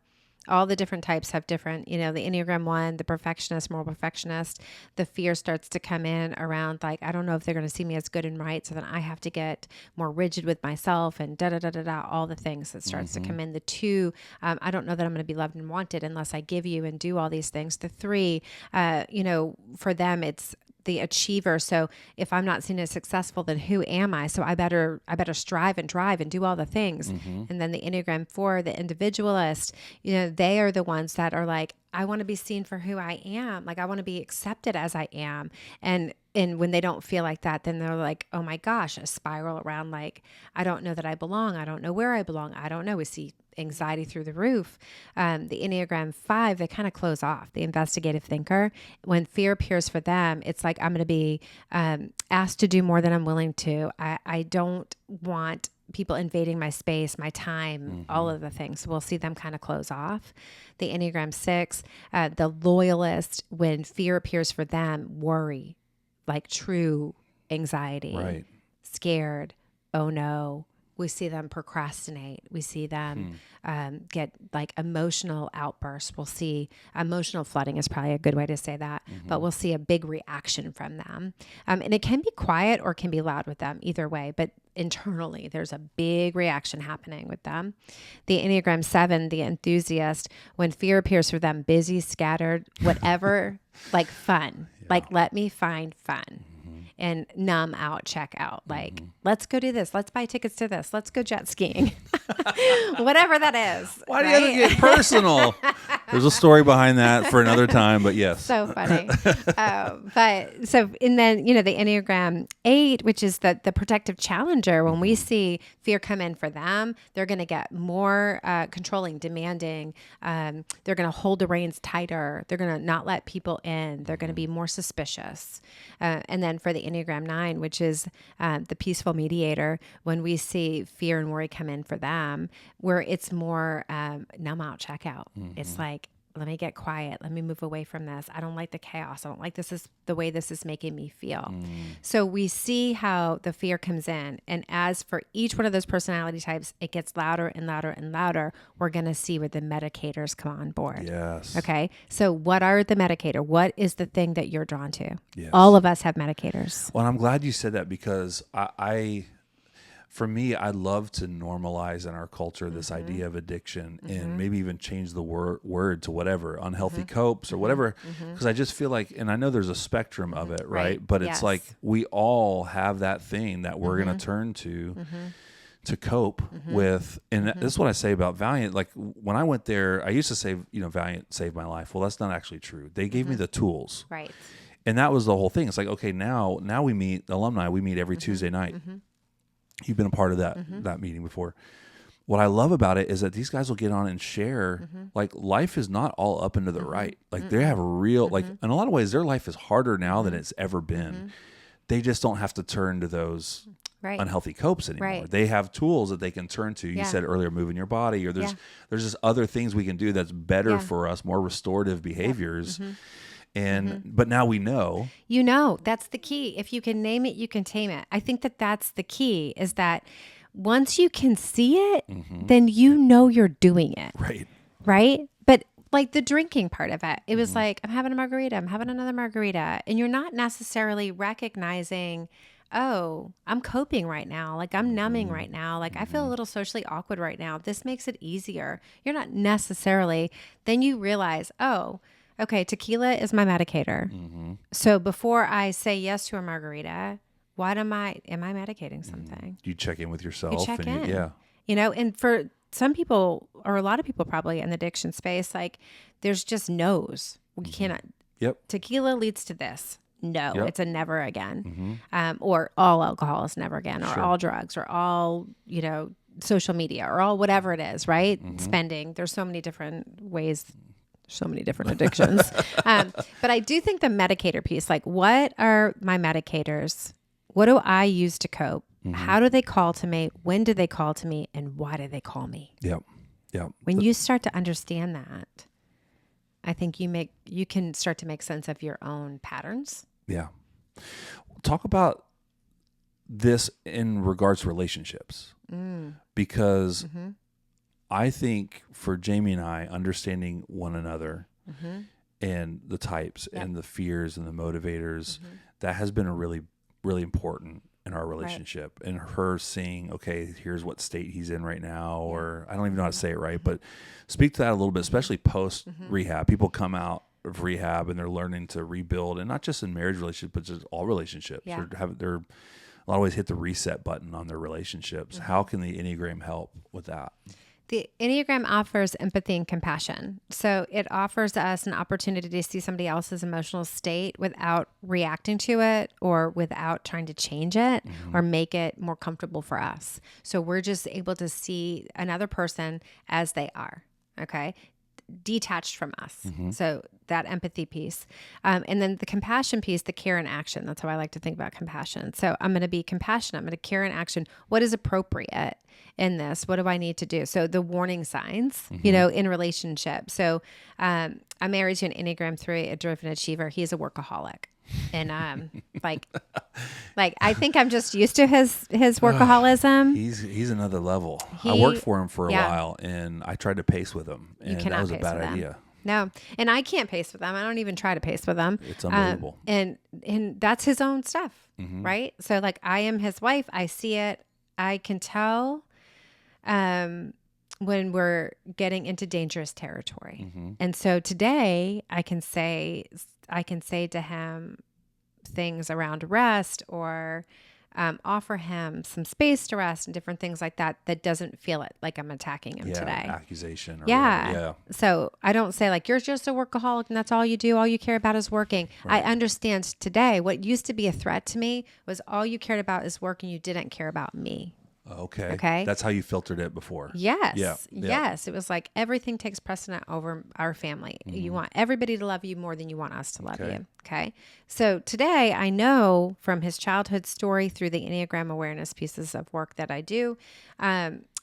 all the different types have different, the Enneagram 1, the perfectionist, moral perfectionist, the fear starts to come in around like, I don't know if they're going to see me as good and right. So then I have to get more rigid with myself and all the things that starts to come in. The 2, I don't know that I'm going to be loved and wanted unless I give you and do all these things. The 3, for them, it's the achiever. So if I'm not seen as successful, then who am I? So I better strive and drive and do all the things. And then the Enneagram 4, the individualist, they are the ones that are like, I want to be seen for who I am. Like I want to be accepted as I am. And when they don't feel like that, then they're like, oh my gosh, a spiral around like, I don't know that I belong. I don't know where I belong. I don't know. We see anxiety through the roof. The Enneagram 5, they kind of close off. The investigative thinker, when fear appears for them, it's like, I'm going to be asked to do more than I'm willing to. I don't want people invading my space, my time, all of the things. So we'll see them kind of close off. The Enneagram 6, the loyalist, when fear appears for them, worry, like true anxiety, Right. scared. Oh no. We see them procrastinate. We see them get like emotional outbursts. We'll see emotional flooding is probably a good way to say that, but we'll see a big reaction from them. And it can be quiet or can be loud with them, either way, but internally there's a big reaction happening with them. The Enneagram 7, the enthusiast, when fear appears for them, busy, scattered, whatever, like fun, like let me find fun. And numb out, check out. Like, let's go do this. Let's buy tickets to this. Let's go jet skiing. Whatever that is. Why do you have to get personal? There's a story behind that for another time, but yes. So funny. And then, the Enneagram 8, which is the protective challenger, when we see fear come in for them, they're going to get more controlling, demanding. They're going to hold the reins tighter. They're going to not let people in. They're going to be more suspicious. And then for the Enneagram 9, which is the peaceful mediator, when we see fear and worry come in for them, where it's more numb out, check out. It's like, let me get quiet. Let me move away from this. I don't like the chaos. I don't like this is the way this is making me feel. So we see how the fear comes in. And as for each one of those personality types, it gets louder and louder and louder. We're going to see where the medicators come on board. Yes. Okay. So what are the medicator? What is the thing that you're drawn to? Yes. All of us have medicators. Well, I'm glad you said that because for me, I love to normalize in our culture this idea of addiction and maybe even change the word to whatever, unhealthy copes or whatever, because I just feel like, and I know there's a spectrum of it, right? But it's like we all have that thing that we're going to turn to cope with. And this is what I say about Valiant. Like when I went there, I used to say, Valiant saved my life. Well, that's not actually true. They gave me the tools. Right. And that was the whole thing. It's like, okay, now we meet alumni. We meet every Tuesday night. You've been a part of that meeting before. What I love about it is that these guys will get on and share, like life is not all up and to the right. Like they have a real, like in a lot of ways, their life is harder now than it's ever been. They just don't have to turn to those unhealthy copes anymore. Right. They have tools that they can turn to. You Yeah. said earlier, moving your body, or there's just other things we can do that's better for us, more restorative behaviors. And but now we know. That's the key. If you can name it, you can tame it. I think that that's the key, is that once you can see it, then you're doing it. Right? But like the drinking part of it, it was like, I'm having a margarita, I'm having another margarita. And you're not necessarily recognizing, oh, I'm coping right now. Like I'm numbing right now. Like I feel a little socially awkward right now. This makes it easier. You're not necessarily, then you realize, oh, okay, tequila is my medicator. So before I say yes to a margarita, am I medicating something? You check in with yourself. You check in. And for some people, or a lot of people probably in the addiction space, like there's just no's. We cannot. Tequila leads to this. No, it's a never again. Or all alcohol is never again, or all drugs, or all, social media, or all whatever it is, right? Spending. There's so many different ways, so many different addictions. But I do think the medicator piece, like what are my medicators? What do I use to cope? How do they call to me? When do they call to me? And why do they call me? When you start to understand that, I think you can start to make sense of your own patterns. Talk about this in regards to relationships, because I think for Jamie and I, understanding one another and the types and the fears and the motivators, that has been a really, really important in our relationship. And her seeing, okay, here's what state he's in right now, or I don't even know how to say it right, but speak to that a little bit, especially post rehab. People come out of rehab and they're learning to rebuild, and not just in marriage relationships, but just all relationships. They're a lot of ways hit the reset button on their relationships. How can the Enneagram help with that? The Enneagram offers empathy and compassion. So it offers us an opportunity to see somebody else's emotional state without reacting to it, or without trying to change it or make it more comfortable for us. So we're just able to see another person as they are, okay? Detached from us. So that empathy piece. And then the compassion piece, the care and action. That's how I like to think about compassion. So I'm going to be compassionate. I'm going to care and action. What is appropriate in this? What do I need to do? So the warning signs, in relationship. So I'm married to an Enneagram 3, a driven achiever. He's a workaholic. And like I think I'm just used to his workaholism. He's another level. I worked for him for a while, and I tried to pace with him, and that was a bad idea. No, and I can't pace with him. I don't even try to pace with him. It's unbelievable. And that's his own stuff, right? So like I am his wife. I see it. I can tell when we're getting into dangerous territory. And so today I can say to him things around rest, or offer him some space to rest and different things like that doesn't feel it like I'm attacking him today. Accusation. Or whatever. So I don't say like, you're just a workaholic and that's all you do. All you care about is working. I understand today what used to be a threat to me was all you cared about is work, and you didn't care about me. Okay. That's how you filtered it before. Yes. Yes. It was like everything takes precedent over our family. You want everybody to love you more than you want us to love you. Okay. So today I know from his childhood story, through the Enneagram awareness pieces of work that I do,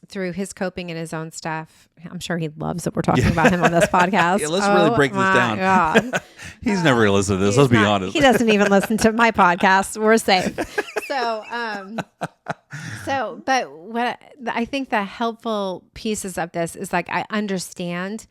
through his coping and his own stuff. I'm sure he loves that we're talking about him on this podcast. Let's really break this down. God. He's never going to listen to this. Let's be honest. He doesn't even listen to my podcast. We're safe. But what I think the helpful pieces of this is like, I understand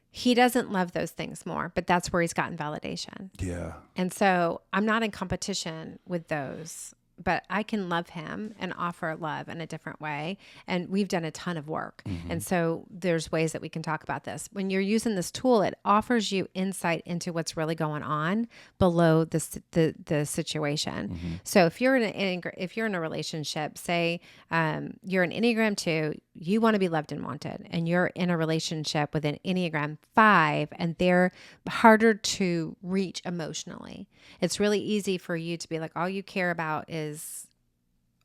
he doesn't love those things more, but that's where he's gotten validation. Yeah. And so I'm not in competition with those, but I can love him and offer love in a different way. And we've done a ton of work. And so there's ways that we can talk about this. When you're using this tool, it offers you insight into what's really going on below the situation. So if you're in a relationship, say you're an Enneagram 2, you want to be loved and wanted, and you're in a relationship with an Enneagram 5, and they're harder to reach emotionally. It's really easy for you to be like, all you care about is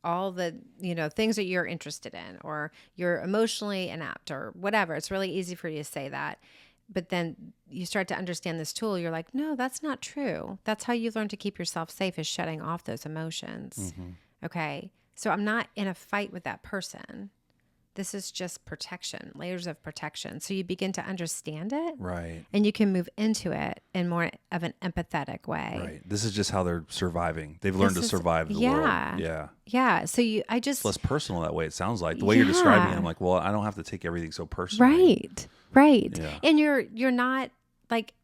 all the, things that you're interested in, or you're emotionally inept or whatever. It's really easy for you to say that. But then you start to understand this tool. You're like, no, that's not true. That's how you learn to keep yourself safe, is shutting off those emotions. Okay. So I'm not in a fight with that person. This is just protection, layers of protection. So you begin to understand it. Right. And you can move into it in more of an empathetic way. Right. This is just how they're surviving. They've learned to survive the world. Yeah. Yeah. So it's less personal that way, it sounds like. The way you're describing it, I'm like, well, I don't have to take everything so personally. Right. Yeah. And you're not like,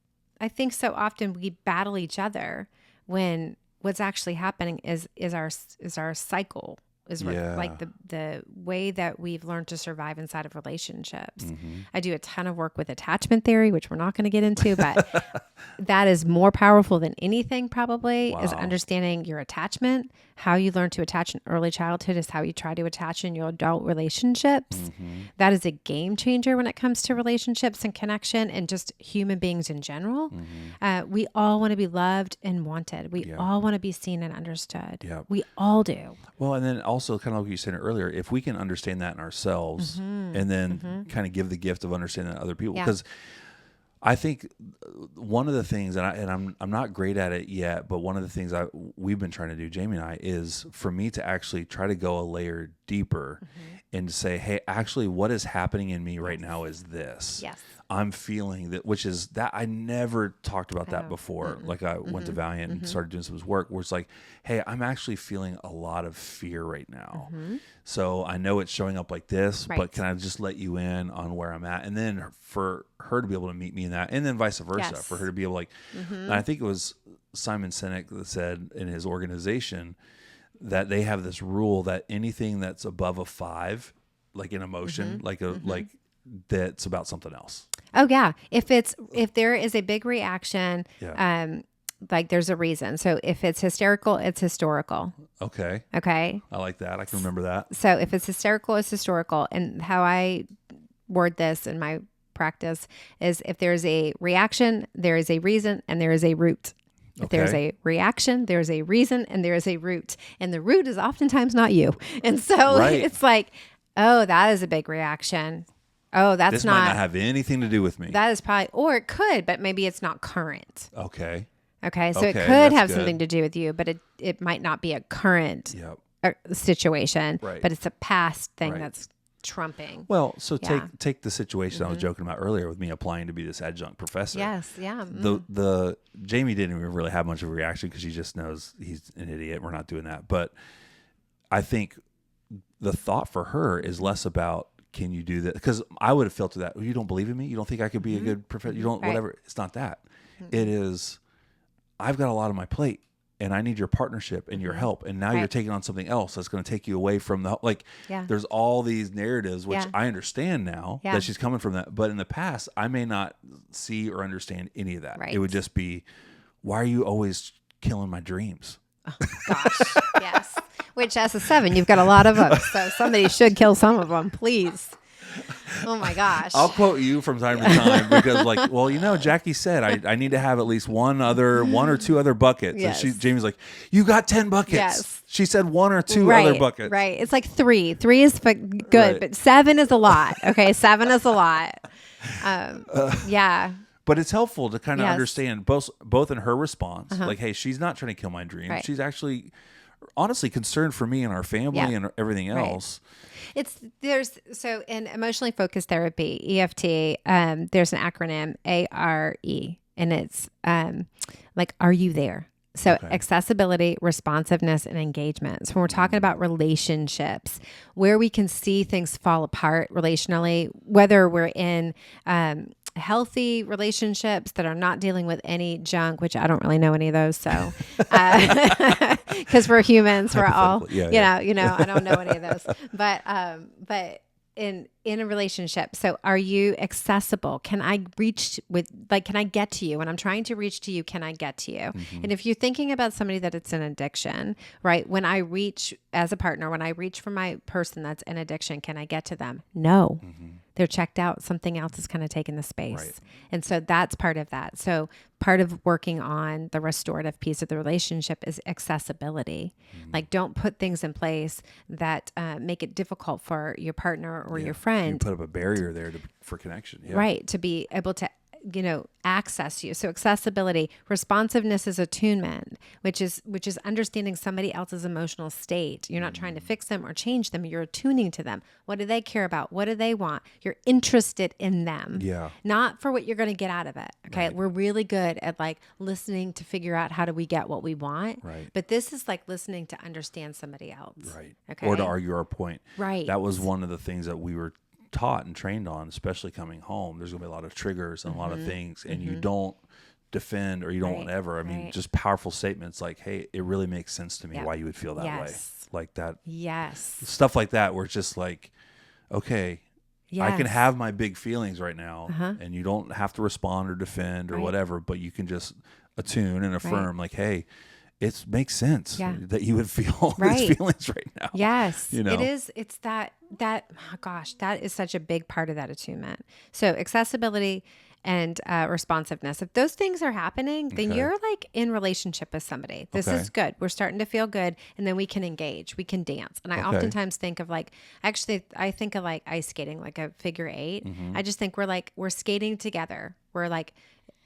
I think so often we battle each other when what's actually happening is our cycle. Like the way that we've learned to survive inside of relationships. I do a ton of work with attachment theory, which we're not going to get into, but that is more powerful than anything probably is understanding your attachment. How you learn to attach in early childhood is how you try to attach in your adult relationships. That is a game changer when it comes to relationships and connection and just human beings in general. We all want to be loved and wanted. We all want to be seen and understood. We all do. Well, and then also kind of like you said earlier, if we can understand that in ourselves and then kind of give the gift of understanding that other people, because I think one of the things, and I'm not great at it yet, but one of the things we've been trying to do, Jamie and I, is for me to actually try to go a layer deeper and to say, hey, actually, what is happening in me right now is this. Yes. I'm feeling that, which is that I never talked about that before. Like I went to Valiant and started doing some of his work where it's like, hey, I'm actually feeling a lot of fear right now. So I know it's showing up like this, but can I just let you in on where I'm at? And then for her to be able to meet me in that, and then vice versa, for her to be able to like, and I think it was Simon Sinek that said in his organization that they have this rule that anything that's above a 5, like in emotion, like that's about something else. Oh yeah. If there is a big reaction, like there's a reason. So if it's hysterical, it's historical. Okay. I like that. I can remember that. So if it's hysterical, it's historical. And how I word this in my practice is if there's a reaction, there is a reason and there is a root. If there's a reaction, there's a reason and there is a root. And the root is oftentimes not you. And so it's like, oh, that is a big reaction. Oh, this might not have anything to do with me. That is probably, or it could, but maybe it's not current. Okay. So it could have something to do with you, but it might not be a current situation, but it's a past thing that's trumping. Well, so take the situation I was joking about earlier with me applying to be this adjunct professor. Yes, yeah. The Jamie didn't even really have much of a reaction because she just knows he's an idiot. We're not doing that. But I think the thought for her is less about, can you do that? Because I would have filtered that. You don't believe in me? You don't think I could be a good professor? You don't, whatever. It's not that. It is, I've got a lot on my plate and I need your partnership and your help. And now you're taking on something else that's going to take you away from there's all these narratives, which I understand now that she's coming from that. But in the past, I may not see or understand any of that. It would just be, why are you always killing my dreams? Oh, gosh. Yes. Which as a 7, you've got a lot of them. So somebody should kill some of them, please. Oh my gosh. I'll quote you from time to time because Jackie said I need to have at least one or two other buckets. Yes. And Jamie's like, you got 10 buckets. Yes. She said 1 or 2 other buckets. Right. It's like 3. 3 is good, but 7 is a lot. Okay. 7 is a lot. Yeah. But it's helpful to kind of understand both in her response, like, hey, she's not trying to kill my dream. Right. She's actually honestly concerned for me and our family and everything else. So in emotionally focused therapy, EFT, there's an acronym ARE, and it's like, are you there? So accessibility, responsiveness, and engagement. So when we're talking about relationships, where we can see things fall apart relationally, whether we're in healthy relationships that are not dealing with any junk, which I don't really know any of those. So, because we're humans, we're all, I don't know any of those, but in a relationship. So are you accessible? Can I can I get to you? When I'm trying to reach to you, can I get to you? Mm-hmm. And if you're thinking about somebody that it's an addiction, right? When I reach as a partner, when I reach for my person that's in addiction, can I get to them? No. Mm-hmm. They're checked out. Something else is kind of taking the space. Right. And so that's part of that. So part of working on the restorative piece of the relationship is accessibility. Mm-hmm. Like, don't put things in place that make it difficult for your partner or your friend. You put up a barrier there for connection. Yeah. Right. To be able to access you. So accessibility, responsiveness is attunement, which is understanding somebody else's emotional state. You're not trying to fix them or change them. You're attuning to them. What do they care about? What do they want? You're interested in them. Yeah. Not for what you're going to get out of it. Okay. Right. We're really good at like listening to figure out how do we get what we want. Right. But this is like listening to understand somebody else. Right. Okay. Or to argue our point. Right. That was one of the things that we were taught and trained on, especially coming home. There's going to be a lot of triggers and a lot of things, and you don't defend or you don't whatever. I mean, just powerful statements like, hey, it really makes sense to me why you would feel that way. Like that. Yes. Stuff like that where it's just like, okay, I can have my big feelings right now and you don't have to respond or defend or whatever, but you can just attune and affirm like, hey, it makes sense that you would feel these feelings right now. Yes, you know? It is. It's that, oh gosh, that is such a big part of that attunement. So accessibility and responsiveness. If those things are happening, then you're like in relationship with somebody. This is good. We're starting to feel good. And then we can engage, we can dance. And I oftentimes think of like, I think of like ice skating, like a figure eight. I just think we're skating together. We're like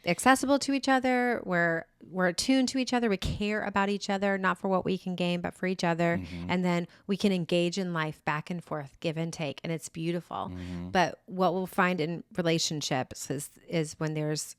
accessible to each other. We're attuned to each other. We care about each other, not for what we can gain, but for each other. And then we can engage in life back and forth, give and take. And it's beautiful. But what we'll find in relationships is when there's,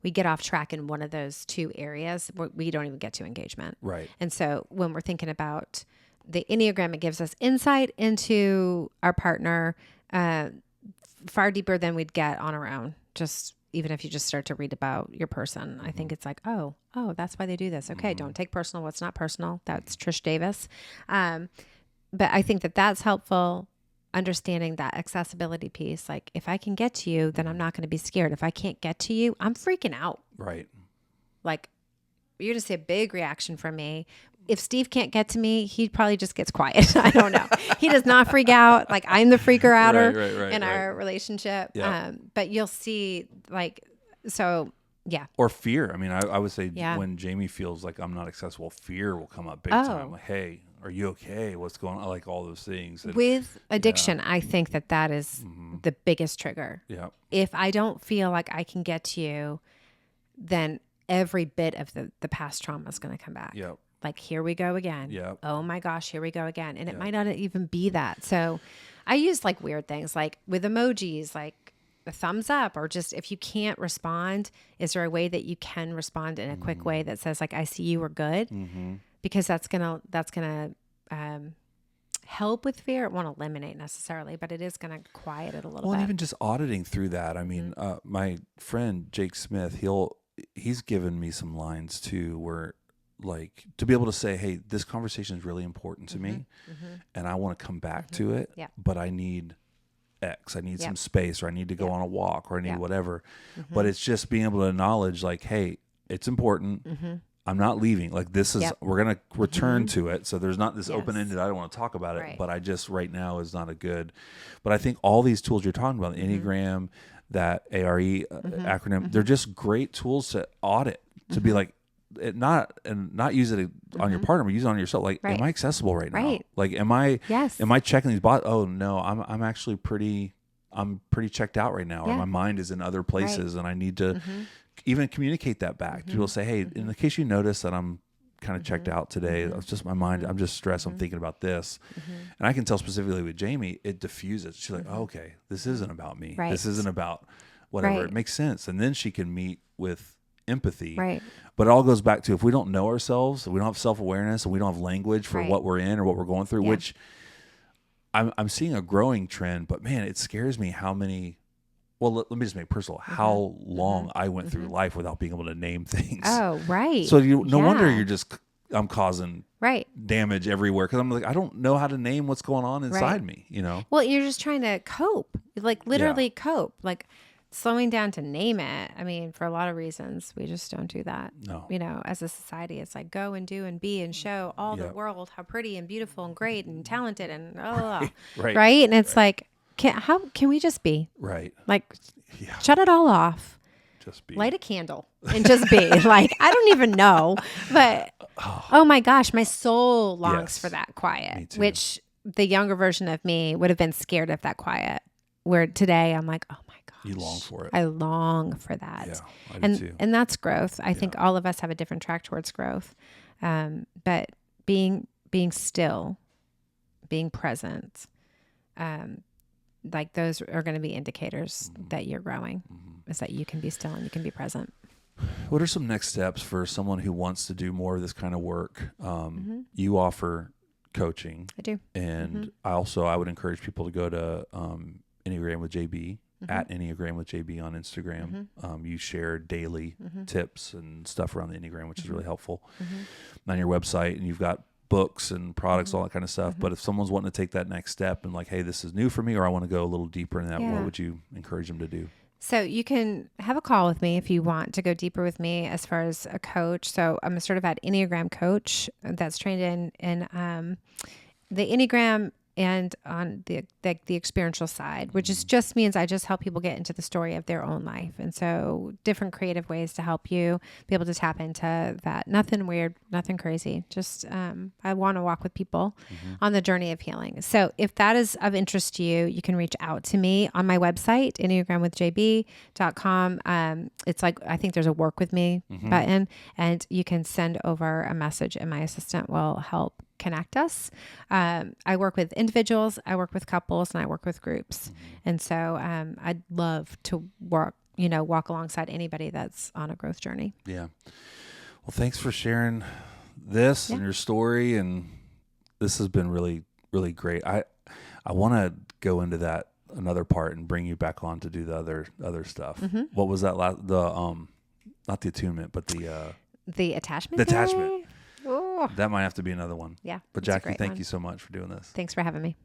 we get off track in one of those two areas, we don't even get to engagement. Right. And so when we're thinking about the Enneagram, it gives us insight into our partner, far deeper than we'd get on our own. Just even if you just start to read about your person, I think it's like, oh, that's why they do this. Okay. Don't take personal what's not personal. That's Trish Davis. But I think that that's helpful, understanding that accessibility piece. Like if I can get to you, then I'm not going to be scared. If I can't get to you, I'm freaking out. Right. Like you're going to see a big reaction from me. If Steve can't get to me, he probably just gets quiet. I don't know. He does not freak out. Like I'm the freaker outer in our relationship. Yeah. But you'll see like, so yeah. Or fear. I mean, I would say when Jamie feels like I'm not accessible, fear will come up big time. Like, hey, are you okay? What's going on? Like all those things. And, with addiction, I think that is the biggest trigger. Yeah. If I don't feel like I can get to you, then every bit of the past trauma is going to come back. Yep. Like, here we go again. Yep. Oh my gosh, here we go again. And it might not even be that. So I use like weird things like with emojis, like a thumbs up, or just if you can't respond, is there a way that you can respond in a quick way that says like, I see you, we're good? Because that's going to help with fear. It won't eliminate necessarily, but it is going to quiet it a little bit. And even just auditing through that. I mean, my friend Jake Smith, he's given me some lines too, where like to be able to say, hey, this conversation is really important to me and I want to come back to it, but I need X, I need some space, or I need to go on a walk, or I need whatever. But it's just being able to acknowledge like, hey, it's important. I'm not leaving. Like this is, we're going to return to it. So there's not this open-ended, I don't want to talk about it, but I just right now is not a good, but I think all these tools you're talking about, the Enneagram, that ARE acronym, they're just great tools to audit, to be like, not use it on your partner, but use it on yourself. Like, am I accessible right now? Like, am I checking these boxes? Oh no, I'm actually pretty checked out right now, or my mind is in other places, and I need to even communicate that back. People say, hey, in the case you notice that I'm kind of checked out today, it's just my mind. I'm just stressed. I'm thinking about this, and I can tell specifically with Jamie, it diffuses. She's like, oh, okay, this isn't about me. This isn't about whatever. It makes sense, and then she can meet with empathy. But it all goes back to, if we don't know ourselves, we don't have self-awareness, and we don't have language for what we're in or what we're going through, which I'm seeing a growing trend, but man, it scares me how many, well, let me just make it personal, how long I went through life without being able to name things. Oh, right. So no wonder I'm causing damage everywhere, because I'm like, I don't know how to name what's going on inside me, you know? Well, you're just trying to cope, like literally cope, like slowing down to name it. I mean, for a lot of reasons, we just don't do that. No. You know, as a society, it's like go and do and be and show all the world how pretty and beautiful and great and talented and right. And it's like, how can we just be? Right. Like, shut it all off. Just be. Light a candle and just be. Like, I don't even know, but oh my gosh, my soul longs for that quiet, which the younger version of me would have been scared of that quiet. Where today I'm like, oh my God. You long for it. I long for that. Yeah, I do too. And that's growth. I think all of us have a different track towards growth. But being still, being present, like those are going to be indicators that you're growing, is that you can be still and you can be present. What are some next steps for someone who wants to do more of this kind of work? You offer coaching. I do. And I would encourage people to go to Enneagram with JB, at Enneagram with JB on Instagram. You share daily tips and stuff around the Enneagram, which is really helpful on your website. And you've got books and products, all that kind of stuff. But if someone's wanting to take that next step and like, hey, this is new for me, or I want to go a little deeper in that, what would you encourage them to do? So you can have a call with me if you want to go deeper with me as far as a coach. So I'm a certified Enneagram coach that's trained in the Enneagram and on the experiential side, which is just means I just help people get into the story of their own life. And so different creative ways to help you be able to tap into that. Nothing weird, nothing crazy. Just I want to walk with people on the journey of healing. So if that is of interest to you, you can reach out to me on my website, enneagramwithjb.com. It's like, I think there's a work with me button, and you can send over a message and my assistant will help connect us. I work with individuals, I work with couples, and I work with groups. And so I'd love to walk alongside anybody that's on a growth journey. Yeah. Well, thanks for sharing this and your story. And this has been really, really great. I want to go into that another part and bring you back on to do the other stuff. What was that not the attunement, but the attachment. The attachment. Ooh. That might have to be another one. Yeah. But Jackie, thank you so much for doing this. Thanks for having me.